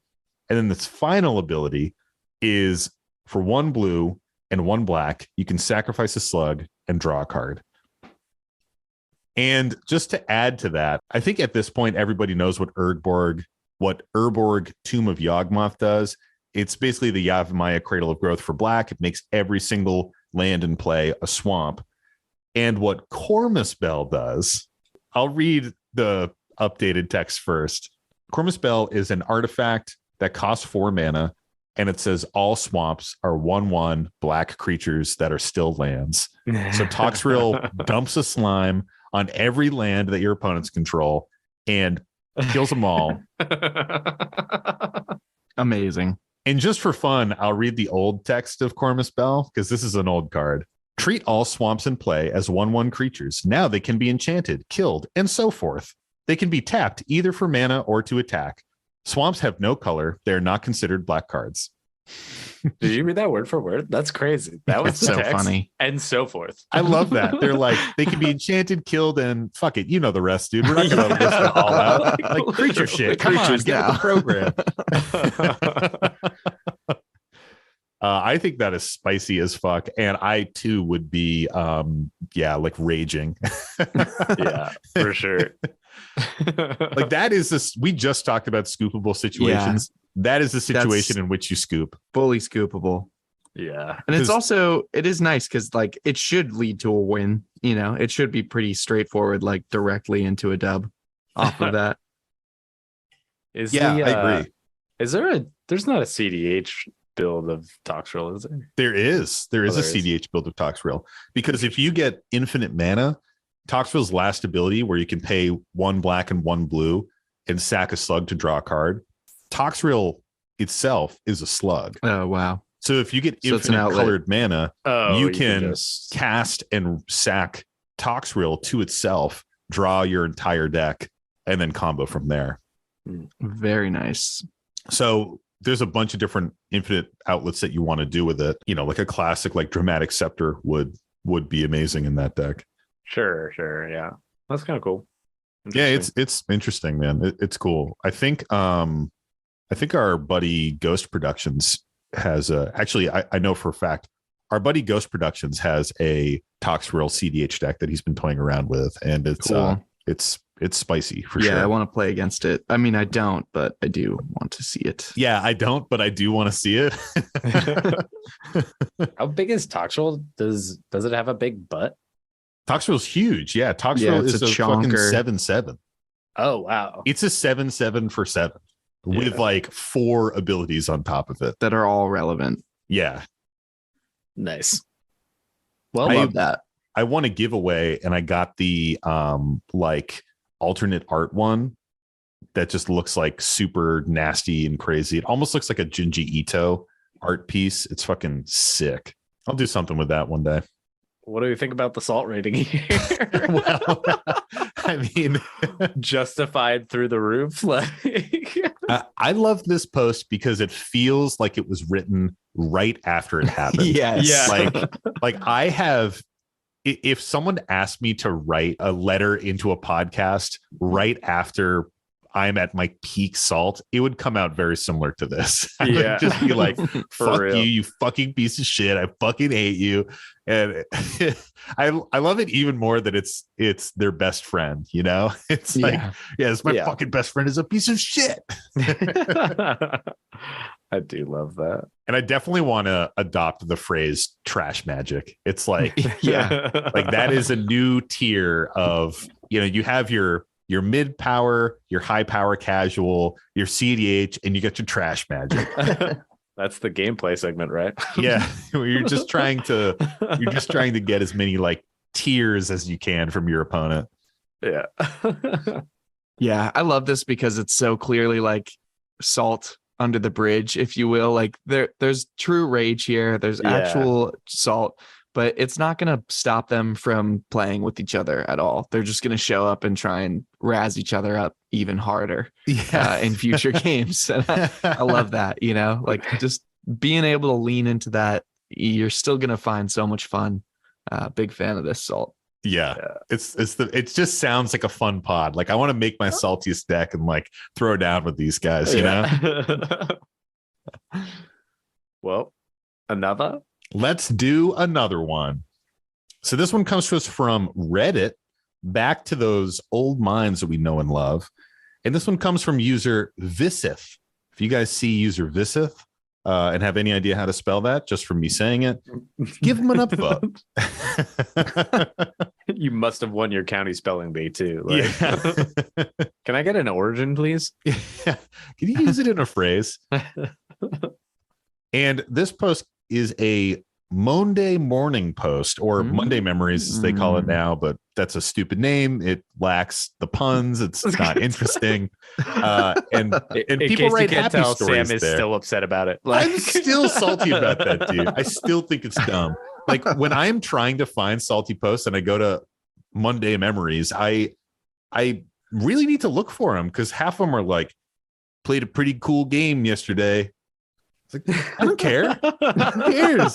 And then this final ability is for 1 blue and 1 black, you can sacrifice a slug and draw a card. And just to add to that, I think at this point, everybody knows what Urborg Tomb of Yawgmoth does. It's basically the Yavimaya Cradle of Growth for black. It makes every single land in play a swamp. And what Cormusbell does, I'll read the updated text first. Cormusbell is an artifact that costs 4 mana, and it says all swamps are 1/1 black creatures that are still lands. So Toxrail dumps a slime on every land that your opponents control and kills them all. Amazing. And just for fun, I'll read the old text of Cormusbell because this is an old card. Treat all swamps in play as 1/1 creatures. Now they can be enchanted, killed, and so forth. They can be tapped either for mana or to attack. Swamps have no color. They are not considered black cards. Did you read that word for word? That's crazy. That was so funny. And so forth. I love that. They're like, they can be enchanted, killed, and fuck it. You know the rest, dude. We're not going to list it all out. Like creature shit. Come on, get with the program. I think that is spicy as fuck. And I too would be, like raging. Yeah, for sure. Like that is this. We just talked about scoopable situations. That is the situation in which you scoop. Fully scoopable. Yeah. And it's 'Cause- also, it is nice because like it should lead to a win. You know, it should be pretty straightforward, like directly into a dub off of that. Is Yeah, the, I agree. Is there's not a CDH build of Toxrill, is there? There is a there is. CDH build of Toxrill, because if you get infinite mana, Toxrill's last ability where you can pay 1 black and 1 blue and sack a slug to draw a card, Toxrill itself is a slug. Oh, wow. So if you get So it's an infinite outlet. colored mana, Oh, you can just cast and sack Toxrill to itself, draw your entire deck, and then combo from there. Very nice. So there's a bunch of different infinite outlets that you want to do with it. You know, like a classic like Dramatic Scepter would be amazing in that deck. sure, yeah. That's kind of cool. Yeah, Interesting. it's interesting, man. It's cool. I think our buddy Ghost Productions has actually I know for a fact our buddy Ghost Productions has a Toxrill CDH deck that he's been toying around with, and it's Cool. it's spicy for Yeah, sure. I want to play against it. I mean, I don't, but I do want to see it. Yeah, I don't, but I do want to see it. How big is Toxrill? Does it have a big butt? Toxrill's huge. Yeah, Toxrill it's is a a fucking chonker. 7/7. Oh wow. It's a 7/7 for 7 with Yeah. like 4 abilities on top of it. That are all relevant. Yeah. Nice. Well, I- love that. I won a giveaway and I got the like alternate art one that just looks like super nasty and crazy. It almost looks like a Junji Ito art piece. It's fucking sick. I'll do something with that one day. What do you think about the salt rating here? Well, I mean, Justified through the roof. Like I love this post because it feels like it was written right after it happened. Yes. Yeah. Like I have, if someone asked me to write a letter into a podcast right after I'm at my peak salt, it would come out very similar to this. I Yeah. would just be like, For fuck real. you fucking piece of shit. I fucking hate you. And I love it even more that it's their best friend, you know? It's like, yeah, it's my Yeah. fucking best friend is a piece of shit. I do love that. And I definitely want to adopt the phrase trash magic. It's like, Yeah. like that is a new tier of, you know, you have your mid power, your high power casual, your CDH, and you get your trash magic. That's the gameplay segment, right? Yeah. you're just trying to get as many like tiers as you can from your opponent. Yeah. Yeah, I love this because it's so clearly like salt under the bridge, if you will. Like there's true rage here. There's Yeah. actual salt, but it's not going to stop them from playing with each other at all. They're just going to show up and try and razz each other up even harder in future games. And I love that, you know, like just being able to lean into that. You're still going to find so much fun. Big fan of this salt. Yeah. It just sounds like a fun pod. Like I want to make my saltiest deck and like throw down with these guys, you know? Well, another. Let's do another one. So this one comes to us from Reddit, back to those old minds that we know and love. And this one comes from user Visith. If you guys see user Visith and have any idea how to spell that, just from me saying it, give them an upvote. You must have won your county spelling bee too. Like, Yeah. Can I get an origin, please? Can you use it in a phrase? And this post is a Monday morning post, or Monday memories as they call it now, but that's a stupid name. It lacks the puns. It's not interesting. And In people case write you can't happy tell, stories Sam is there. still upset about it. I'm still salty about that, dude. I still think it's dumb. Like when I'm trying to find salty posts and I go to Monday memories, I really need to look for them because half of them are like, played a pretty cool game yesterday. It's like, I don't care. Who cares?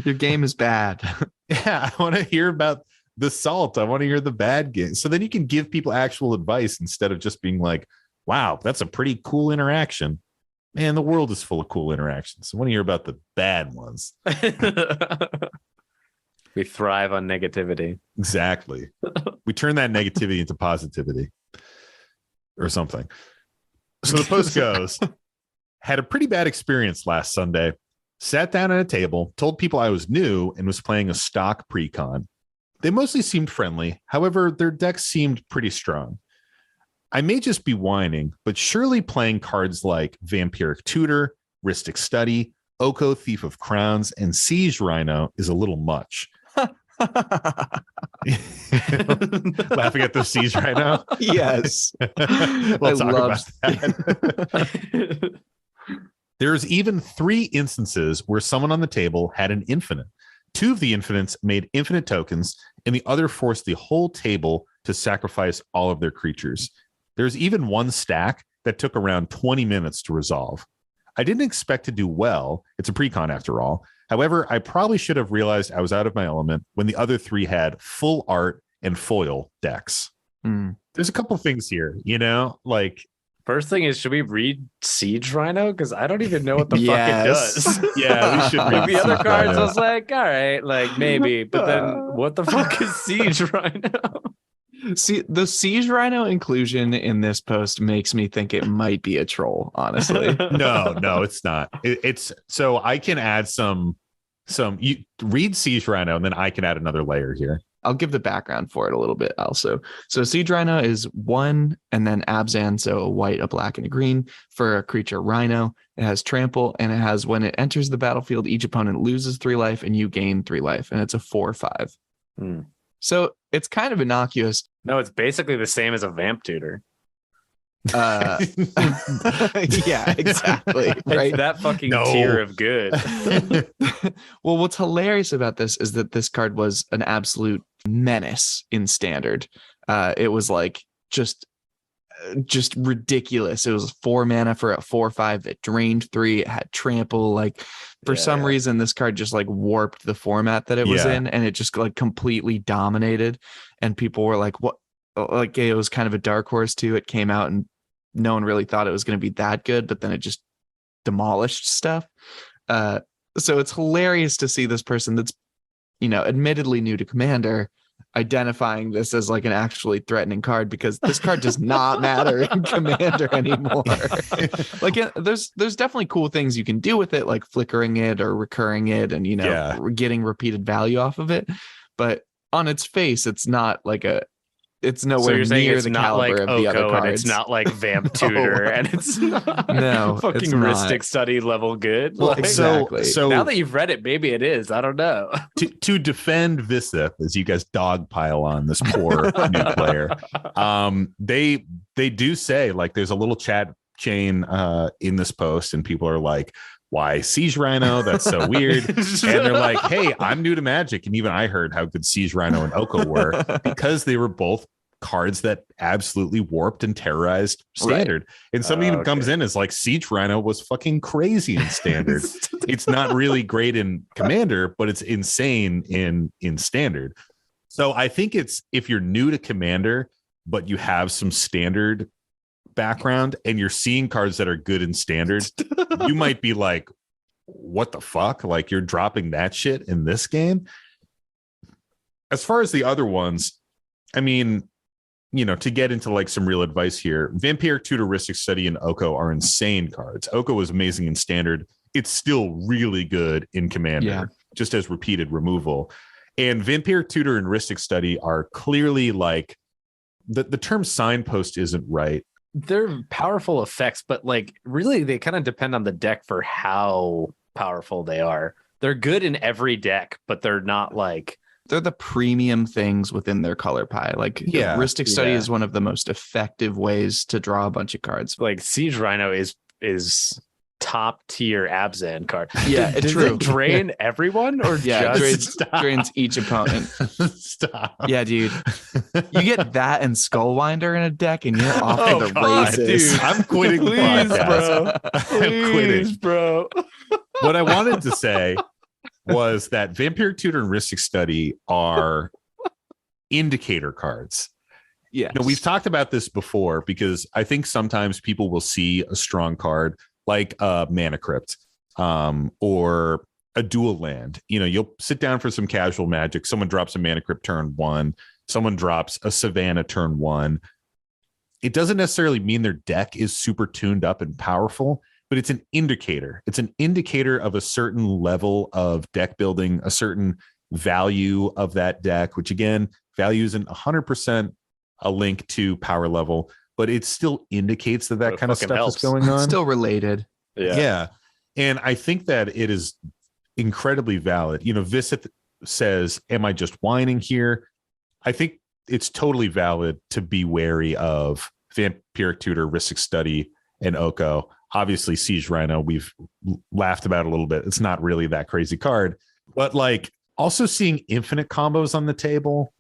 Your game is bad. Yeah, I want to hear about the salt. I want to hear the bad game. So then you can give people actual advice instead of just being like, wow, that's a pretty cool interaction. Man, the world is full of cool interactions. I want to hear about the bad ones. We thrive on negativity. Exactly. We turn that negativity into positivity or something. So the post goes, had a pretty bad experience last Sunday. Sat down at a table, told people I was new, and was playing a stock pre-con. They mostly seemed friendly. However, their decks seemed pretty strong. I may just be whining, but surely playing cards like Vampiric Tutor, Rhystic Study, Oko Thief of Crowns, and Siege Rhino is a little much. Laughing at the Siege Rhino? Yes. We'll talk about that. There's even 3 instances where someone on the table had an infinite. 2 of the infinites made infinite tokens, and the other forced the whole table to sacrifice all of their creatures. There's even one stack that took around 20 minutes to resolve. I didn't expect to do well. It's a pre-con after all. However, I probably should have realized I was out of my element when the other 3 had full art and foil decks. There's a couple things here, like, first thing is, should we read Siege Rhino? Because I don't even know what the fuck it does. Yeah, we should read Like the other Siege cards, Rhino. I was like, all right, like maybe. But then what the fuck is Siege Rhino? See, the Siege Rhino inclusion in this post makes me think it might be a troll, honestly. No, it's not. It's so I can add some you read Siege Rhino, and then I can add another layer here. I'll give the background for it a little bit also. So Siege Rhino is 1 and then Abzan, so a white, a black, and a green for a creature Rhino. It has trample, and it has when it enters the battlefield, each opponent loses 3 life and you gain 3 life, and it's a 4/5. So it's kind of innocuous. No, it's basically the same as a Vamp Tutor. Yeah, exactly. Right. It's that fucking No. tier of good. Well, what's hilarious about this is that this card was an absolute menace in standard. It was like just ridiculous. It was 4 mana for a 4/5 that drained 3. It had trample. Like for some reason, this card just like warped the format that it was in, and it just like completely dominated. And people were like, "What?" Like it was kind of a dark horse too. It came out and no one really thought it was going to be that good, but then it just demolished stuff. So it's hilarious to see this person that's, admittedly new to Commander, identifying this as like an actually threatening card, because this card does not matter in Commander anymore. Like there's definitely cool things you can do with it, like flickering it or recurring it and, getting repeated value off of it. But on its face, it's not like it's So nowhere you're saying near it's the not caliber like of the other Oko, cards. and it's not like Vamp Tutor, and it's not No, fucking it's not. Rhystic Study level good. Well, Like, exactly. So now that you've read it, maybe it is. I don't know. to defend Visith, as you guys dogpile on this poor new player, they do say, like, there's a little chat chain in this post, and people are like, why Siege Rhino? That's so weird. And they're like, hey, I'm new to Magic, and even I heard how good Siege Rhino and Oko were, because they were both cards that absolutely warped and terrorized standard. Right. And somebody even comes in as like, Siege Rhino was fucking crazy in standard. It's not really great in Commander, but it's insane in standard. So I think it's, if you're new to Commander, but you have some standard background and you're seeing cards that are good in standard, you might be like, what the fuck? Like, you're dropping that shit in this game? As far as the other ones, I mean, to get into like some real advice here, Vampiric Tutor, Rhystic Study, and Oko are insane cards. Oko was amazing in standard. It's still really good in Commander, just as repeated removal. And Vampiric Tutor and Rhystic Study are clearly like, the term signpost isn't right. They're powerful effects, but like really they kind of depend on the deck for how powerful they are. They're good in every deck, but they're not like, they're the premium things within their color pie. Like Rhystic Study is one of the most effective ways to draw a bunch of cards. Like Siege Rhino is top tier Abzan card. Yeah, Does true. it drain everyone or just drains each opponent? Stop. Yeah, dude. You get that and Skullwinder in a deck and you're off to the races. Dude, I'm quitting the podcast. I'm quitting, bro. What I wanted to say was that Vampiric Tutor and Rhystic Study are indicator cards. Yeah. We've talked about this before, because I think sometimes people will see a strong card like a Mana Crypt or a dual land. You'll sit down for some casual Magic. Someone drops a Mana Crypt turn 1. Someone drops a Savannah turn 1. It doesn't necessarily mean their deck is super tuned up and powerful. but it's an indicator. It's an indicator of a certain level of deck building, a certain value of that deck, which again, value isn't 100% a link to power level, but it still indicates that kind of stuff helps. is going on. Still related. Yeah. And I think that it is incredibly valid. Visith says, am I just whining here? I think it's totally valid to be wary of Vampiric Tutor, Rhystic Study, and Oko. Obviously, Siege Rhino, we've laughed about a little bit. It's not really that crazy card. But like also seeing infinite combos on the table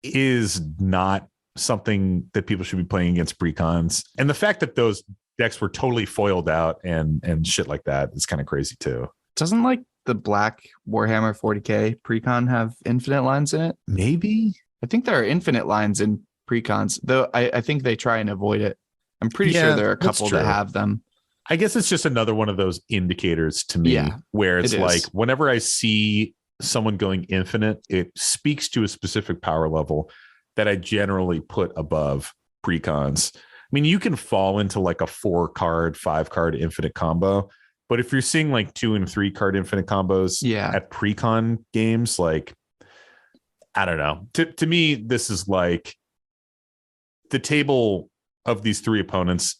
is not something that people should be playing against precons. And the fact that those decks were totally foiled out and shit like that is kind of crazy too. Doesn't like the black Warhammer 40k precon have infinite lines in it? Maybe. I think there are infinite lines in precons, though I think they try and avoid it. I'm pretty sure there are a couple that have them. I guess it's just another one of those indicators to me where it's like whenever I see someone going infinite, it speaks to a specific power level that I generally put above precons. I mean, you can fall into like a 4-card, 5-card infinite combo, but if you're seeing like 2 and 3-card infinite combos at precon games, like, I don't know. To me, this is like the table of these 3 opponents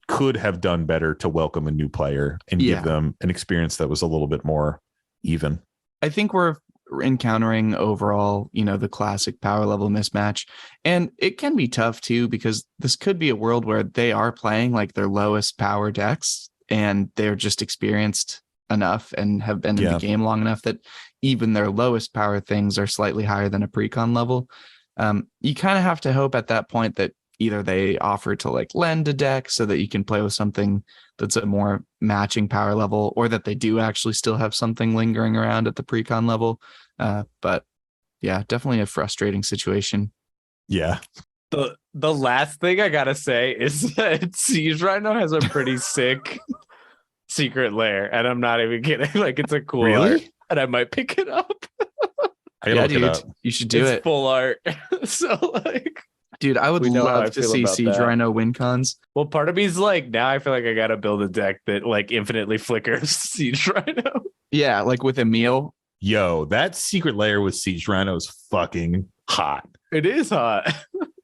could have done better to welcome a new player and give them an experience that was a little bit more even. I think we're encountering overall, the classic power level mismatch. And it can be tough too, because this could be a world where they are playing like their lowest power decks and they're just experienced enough and have been in the game long enough that even their lowest power things are slightly higher than a precon level. You kind of have to hope at that point that either they offer to like lend a deck so that you can play with something that's a more matching power level, or that they do actually still have something lingering around at the precon level. But yeah, definitely a frustrating situation. Yeah. The last thing I gotta say is that Siege Rhino has a pretty sick secret lair, and I'm not even kidding. Like, it's a cool art, and I might pick it up. Dude, you should do it. It's full art. So like, dude, I would love to see Siege Rhino win cons. Well, part of me is like, now I feel like I gotta build a deck that like infinitely flickers Siege Rhino. Yeah, like with Emil. Yo, that secret layer with Siege Rhino is fucking hot. It is hot.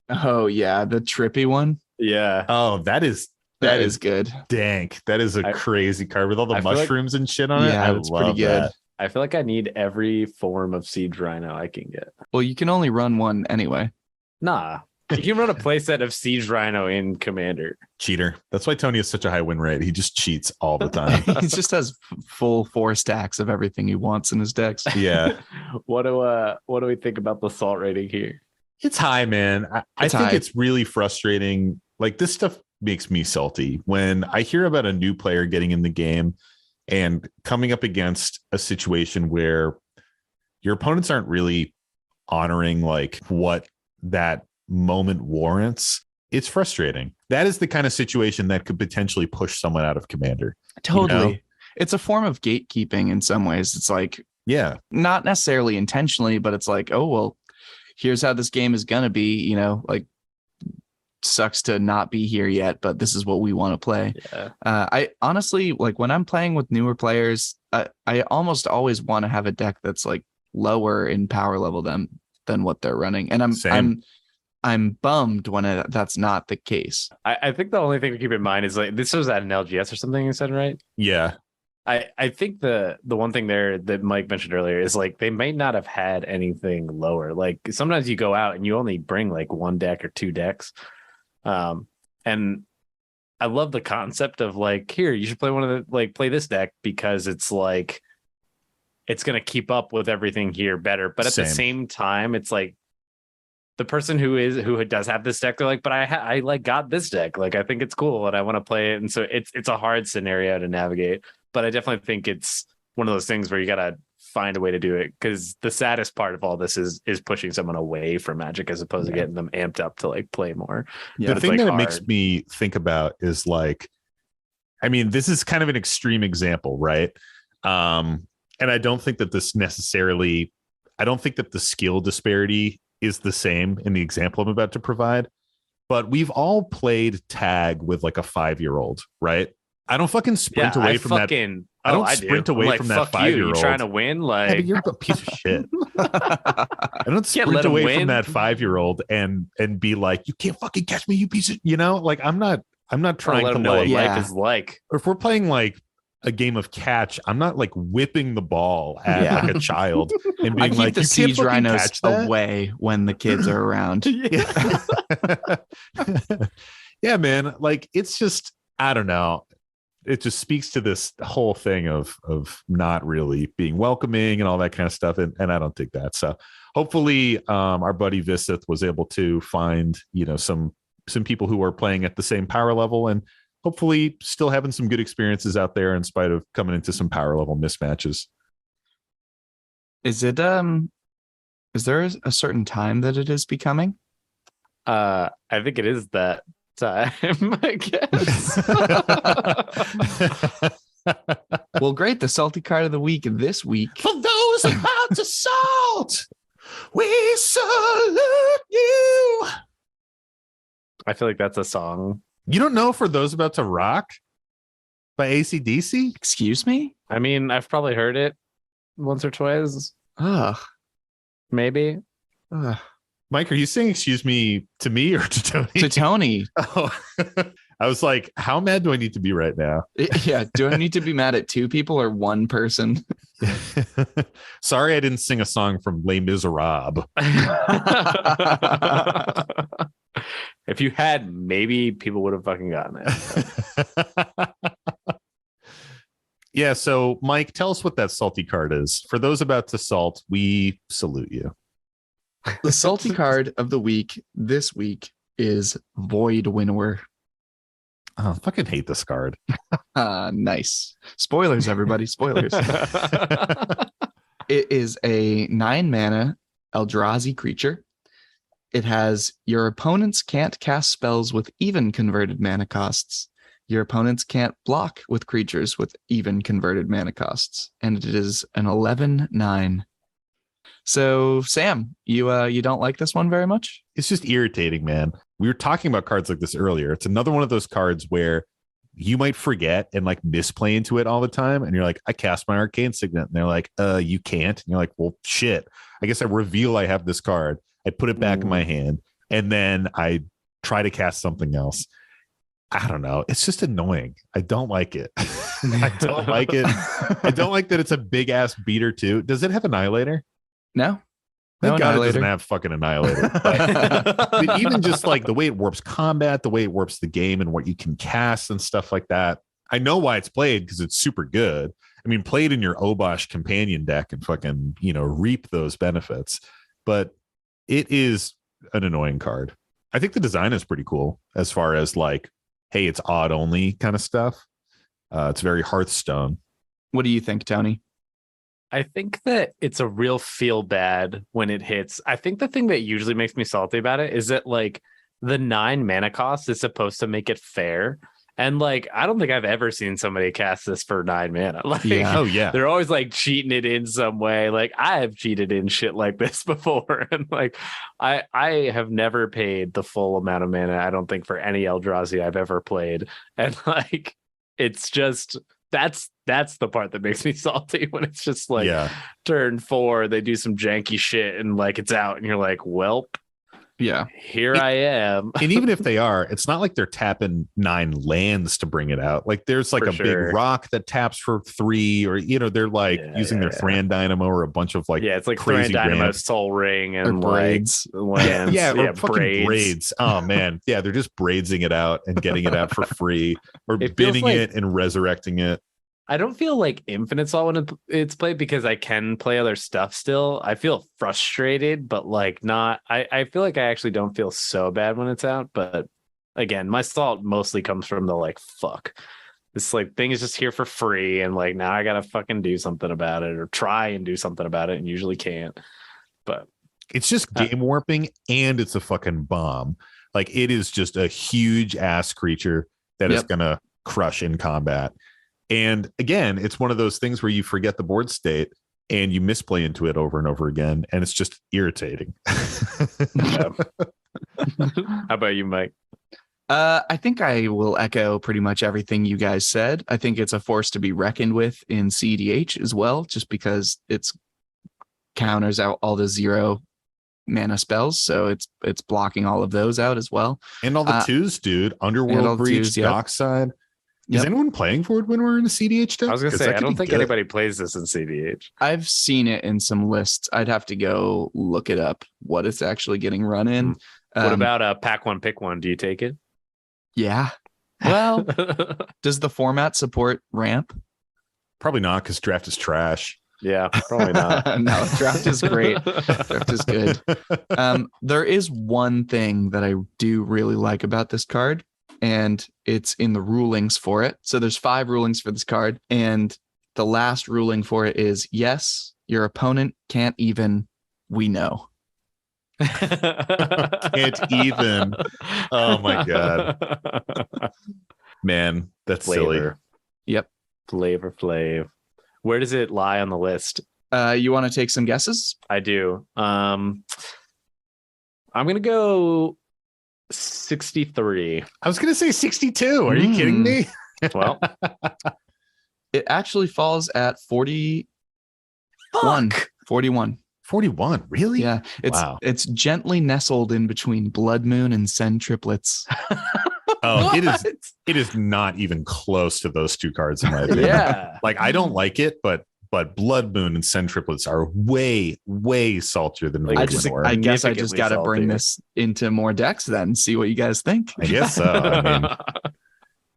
Oh yeah, the trippy one. Yeah. Oh, that is good. Dank. That is a crazy card with all the mushrooms and shit on it. Yeah, it's pretty good. That. I feel like I need every form of Siege Rhino I can get. Well, you can only run one anyway. Nah. You can run a playset of Siege Rhino in Commander. Cheater. That's why Tony has such a high win rate. He just cheats all the time. He just has full 4 stacks of everything he wants in his decks. Yeah. What do we think about the salt rating here? It's high, man. I think it's really frustrating. Like, this stuff makes me salty when I hear about a new player getting in the game and coming up against a situation where your opponents aren't really honoring like what that moment warrants. It's frustrating. That is the kind of situation that could potentially push someone out of Commander. Totally. It's a form of gatekeeping in some ways. It's like, not necessarily intentionally, but it's like, oh, well, here's how this game is going to be, like, sucks to not be here yet, but this is what we want to play. Yeah. I honestly, like, when I'm playing with newer players, I almost always want to have a deck that's like lower in power level than what they're running. And I'm bummed when that's not the case. I think the only thing to keep in mind is like, this was at an LGS or something you said, right? Yeah. I think the one thing there that Mike mentioned earlier is like, they might not have had anything lower. Like, sometimes you go out and you only bring like 1 deck or 2 decks. And I love the concept of like, here, you should play this deck because it's like, it's going to keep up with everything here better. But at the same time, it's like, the person who does have this deck, they're like, but I like got this deck. Like, I think it's cool and I want to play it. And so it's a hard scenario to navigate, but I definitely think it's one of those things where you got to find a way to do it. Cause the saddest part of all this is pushing someone away from Magic as opposed to getting them amped up to like play more. Yeah, the thing that it makes me think about is like, I mean, this is kind of an extreme example, right? And I don't think that I don't think that the skill disparity is the same in the example I'm about to provide, but we've all played tag with like a 5-year-old, right? I don't fucking sprint Yeah, away from that. fucking, I don't do. sprint I'm away like, from that fuck you. You 5-year-old. trying to win? Yeah, Like, but you're a piece of shit. I don't let sprint him away win. from that 5-year-old and be like, you can't fucking catch me, you piece of, like I'm not trying let to him know what like, life is like. or if we're playing like a game of catch, I'm not like whipping the ball at Yeah. like a child and I being keep like, the you can't siege fucking rhinos catch that. away when the kids are around. Yeah. Yeah, man. Like it's just, I don't know. It just speaks to this whole thing of not really being welcoming and all that kind of stuff. And I don't think that. So hopefully our buddy Visith was able to find, some people who are playing at the same power level and hopefully still having some good experiences out there in spite of coming into some power level mismatches. Is there a certain time that it is becoming? I think it is that time, I guess. Well, great. The salty card of the week this week. For those about to salt, we salute you. I feel like that's a song. You don't know For Those About to Rock by AC/DC? Excuse me? I mean, I've probably heard it once or twice, Ugh. maybe. Ugh. Mike, are you saying excuse me to me or to Tony? To Tony. Oh, I was like, how mad do I need to be right now? Yeah. Do I need to be mad at two people or one person? Sorry, I didn't sing a song from Les Miserables. If you had, maybe people would have fucking gotten it. Yeah, so Mike, tell us what that salty card is. For those about to salt, we salute you. The salty card of the week this week is Void Winnower. Oh, I fucking hate this card. Nice. Spoilers, everybody. Spoilers. It is a 9-mana Eldrazi creature. It has your opponents can't cast spells with even converted mana costs. Your opponents can't block with creatures with even converted mana costs. And it is an 11/9. So, Sam, you don't like this one very much? It's just irritating, man. We were talking about cards like this earlier. It's another one of those cards where you might forget and like misplay into it all the time. And you're like, I cast my Arcane Signet. And they're like, you can't. And you're like, well, shit. I guess I reveal I have this card. I put it back in my hand. And then I try to cast something else. I don't know. It's just annoying. I don't like it. I don't like it. I don't like that it's a big ass beater too. Does it have Annihilator? No. Thank God it Annihilator. doesn't have fucking Annihilator. But even just like the way it warps combat, the way it warps the game and what you can cast and stuff like that. I know why it's played because it's super good. I mean, played in your Obosh companion deck and fucking, reap those benefits. But it is an annoying card. I think the design is pretty cool as far as like, hey, it's odd only kind of stuff. It's very Hearthstone. What do you think, Tony? I think that it's a real feel bad when it hits. I think the thing that usually makes me salty about it is that like the 9 mana cost is supposed to make it fair. And like, I don't think I've ever seen somebody cast this for 9 mana. Like, Yeah. Oh, yeah. they're always like cheating it in some way. Like I have cheated in shit like this before. And like, I have never paid the full amount of mana, I don't think, for any Eldrazi I've ever played. And like, it's just, that's the part that makes me salty when it's just like turn 4, they do some janky shit and like it's out and you're like, well, Yeah. here I am. And even if they are, it's not like they're tapping 9 lands to bring it out. Like there's like For a sure. big rock that taps for 3, or they're like using their Thran Dynamo or a bunch of like It's like crazy Thran Dynamo, grants. Soul Ring, and Or like braids. lands. Or fucking braids. Oh man, yeah, they're just braidsing it out and getting it out for free, or It feels binning like- it and resurrecting it. I don't feel like Infinite Salt when it's played because I can play other stuff still. I feel frustrated, but like not. I feel like I actually don't feel so bad when it's out. But again, my salt mostly comes from the like, fuck, this like thing is just here for free, and like now I gotta fucking do something about it or try and do something about it, and usually can't. But It's just game warping, and it's a fucking bomb. Like it is just a huge ass creature that is gonna crush in combat. And again, it's one of those things where you forget the board state and you misplay into it over and over again, and it's just irritating. How about you, Mike? I think I will echo pretty much everything you guys said. I think it's a force to be reckoned with in cEDH as well, just because it's counters out all the 0 mana spells, so it's blocking all of those out as well. And all the twos, dude. all Underworld the Breach, twos, yep. Dockside. Is Yep. anyone playing for it when we're in a cEDH deck? I was gonna 'Cause say that I could don't be think good. anybody plays this in cEDH. I've seen it in some lists. I'd have to go look it up what it's actually getting run in. What about pack one, pick one? Do you take it? Yeah. Well, does the format support ramp? Probably not, because draft is trash. Yeah, probably not. No, draft is great. Draft is good. There is one thing that I do really like about this card, and it's in the rulings for it. So there's 5 rulings for this card, and the last ruling for it is, yes, your opponent can't even, we know. Can't even. Oh my God. Man, that's silly. Flavor. Yep. Flavor Flav. Where does it lie on the list? You want to take some guesses? I do. I'm gonna go 63. I was going to say 62. Are you kidding me? Well, It actually falls at 41. fuck. 41. 41. Really? Yeah. Wow. It's gently nestled in between Blood Moon and Sen triplets. Oh, it What? is not even close to those 2 cards in my opinion. Yeah. Like, I don't like it, but Blood Moon and Sen triplets are way, way saltier than Like, Void I just Winnower. I guess I just significantly got to bring saltier. this into more decks then, see what you guys think. I guess so. I mean,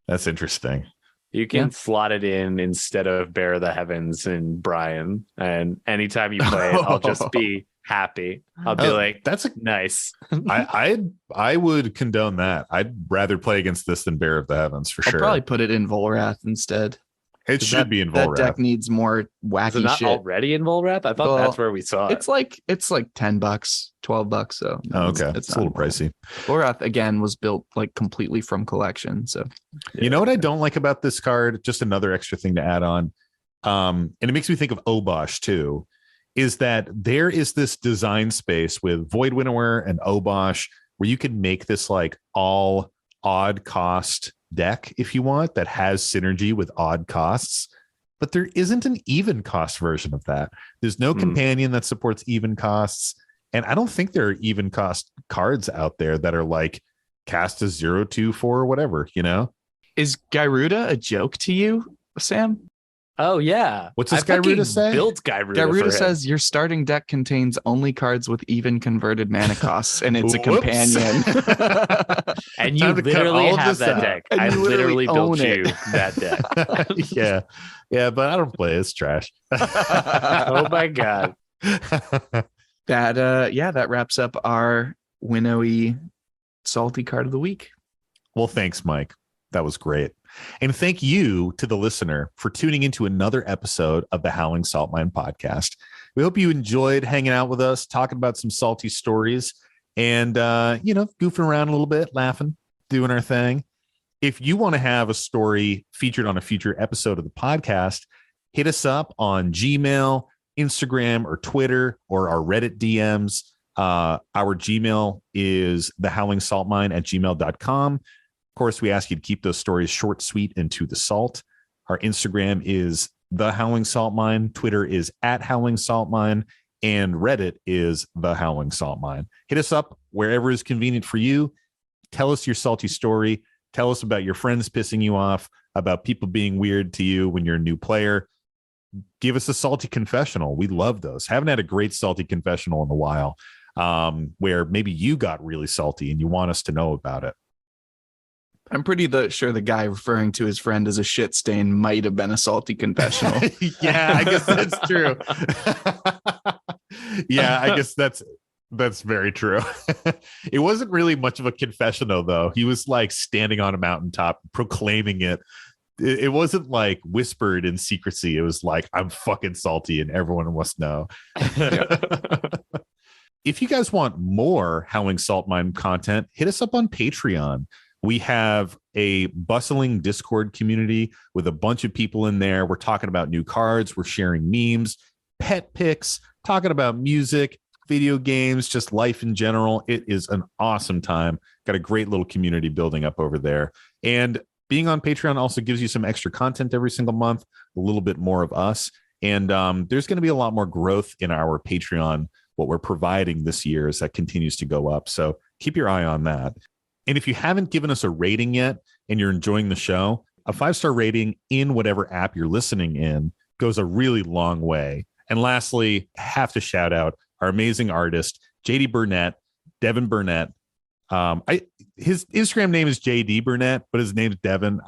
that's interesting. You can Yeah. slot it in instead of Bear of the Heavens and Brian. And anytime you play it, I'll just be happy. I'll be Oh, like, that's a nice. I would condone that. I'd rather play against this than Bear of the Heavens for I'll sure. probably put it in Volrath instead. It should be in That Volrath. deck needs more Is it wacky not shit. already in Volrath? I thought Well, that's where we saw it. It's like $10, $12. So Oh, okay. It's a little pricey. Volrath again was built like completely from collection. So You know what I don't like about this card? Just another extra thing to add on. And it makes me think of Obosh too, is that there is this design space with Void Winnower and Obosh where you can make this like all odd cost deck if you want that has synergy with odd costs. But there isn't an even cost version of that. There's no companion that supports even costs. And I don't think there are even cost cards out there that are like cast as 0, 2, 4 or whatever, you know? is Gyruda a joke to you, Sam? Oh, yeah. What's this I fucking Gyruda say? Built Gyruda. for Gyruda him. says your starting deck contains only cards with even converted mana costs, and it's a Whoops. companion. And you Time to cut literally all of have this that out. deck. And I you literally literally built own you it. that deck. Yeah, but I don't play. It's trash. Oh my God. That wraps up our winnowy salty card of the week. Well, thanks, Mike. That was great. And thank you to the listener for tuning into another episode of the Howling Salt Mine podcast. We hope you enjoyed hanging out with us, talking about some salty stories and, goofing around a little bit, laughing, doing our thing. If you want to have a story featured on a future episode of the podcast, hit us up on Gmail, Instagram, or Twitter, or our Reddit DMs. Our Gmail is thehowlingsaltmine@gmail.com. Of course, we ask you to keep those stories short, sweet, and to the salt. Our Instagram is The Howling Salt Mine. Twitter is @HowlingSaltMine. And Reddit is The Howling Salt Mine. Hit us up wherever is convenient for you. Tell us your salty story. Tell us about your friends pissing you off, about people being weird to you when you're a new player. Give us a salty confessional. We love those. Haven't had a great salty confessional in a while, where maybe you got really salty and you want us to know about it. I'm pretty sure the guy referring to his friend as a shit stain might have been a salty confessional. Yeah, I guess that's true. Yeah, I guess that's very true. It wasn't really much of a confessional, though. He was like standing on a mountaintop proclaiming it. It wasn't like whispered in secrecy. It was like, I'm fucking salty and everyone must know. If you guys want more Howling Salt Mine content, hit us up on Patreon. We have a bustling Discord community with a bunch of people in there. We're talking about new cards. We're sharing memes, pet pics, talking about music, video games, just life in general. It is an awesome time. Got a great little community building up over there. And being on Patreon also gives you some extra content every single month, a little bit more of us. And there's going to be a lot more growth in our Patreon, what we're providing this year as that continues to go up. So keep your eye on that. And if you haven't given us a rating yet and you're enjoying the show, a 5-star rating in whatever app you're listening in goes a really long way. And lastly, I have to shout out our amazing artist, JD Burnett, Devin Burnett. His Instagram name is JD Burnett, but his name's Devin.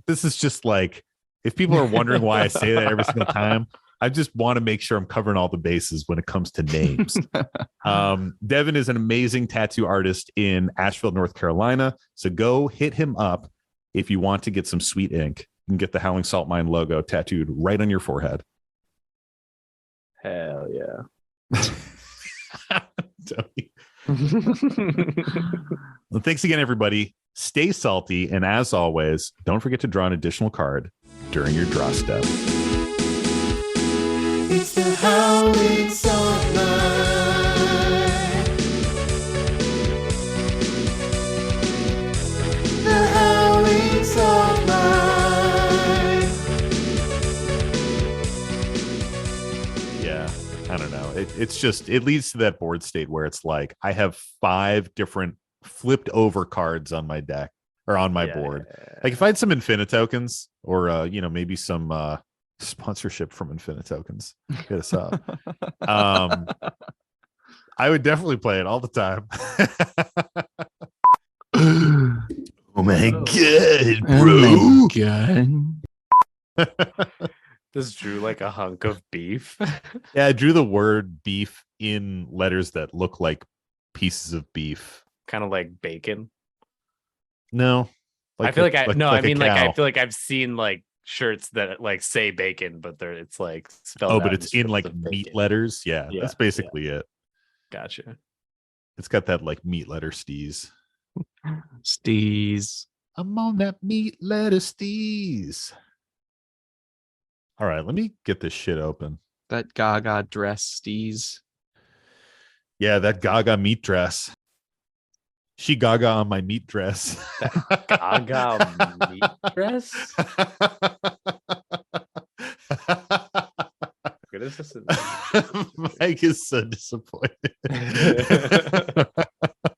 This is just like, if people are wondering why I say that every single time, I just want to make sure I'm covering all the bases when it comes to names. Devin is an amazing tattoo artist in Asheville, North Carolina. So go hit him up if you want to get some sweet ink. You can get the Howling Salt Mine logo tattooed right on your forehead. Hell yeah. Well, thanks again, everybody. Stay salty. And as always, don't forget to draw an additional card during your draw step. It's the Howling Salt Mine. The Howling Salt Mine. Yeah, I don't know. It's just, it leads to that board state where it's like, I have 5 different flipped over cards on my deck or on my board. Like if I had some Infinite tokens or, maybe some sponsorship from Infinite tokens, hit us up. I would definitely play it all the time. Oh my god, bro. Oh my god. This drew like a hunk of beef. Yeah, I drew the word beef in letters that look like pieces of beef. Kind of like bacon. No. I feel like I mean a cow. I feel like I've seen like shirts that like say bacon, but it's like spelled Oh, out but it's in like meat bacon. letters. Yeah, Yeah, that's basically it. Gotcha. It's got that like meat letter steez. Steez. I'm on that meat letter steez. All right, let me get this shit open. That Gaga dress steez. Yeah, that Gaga meat dress. She Gaga on my meat dress. Gaga meat dress? What is this? Mike is so disappointed.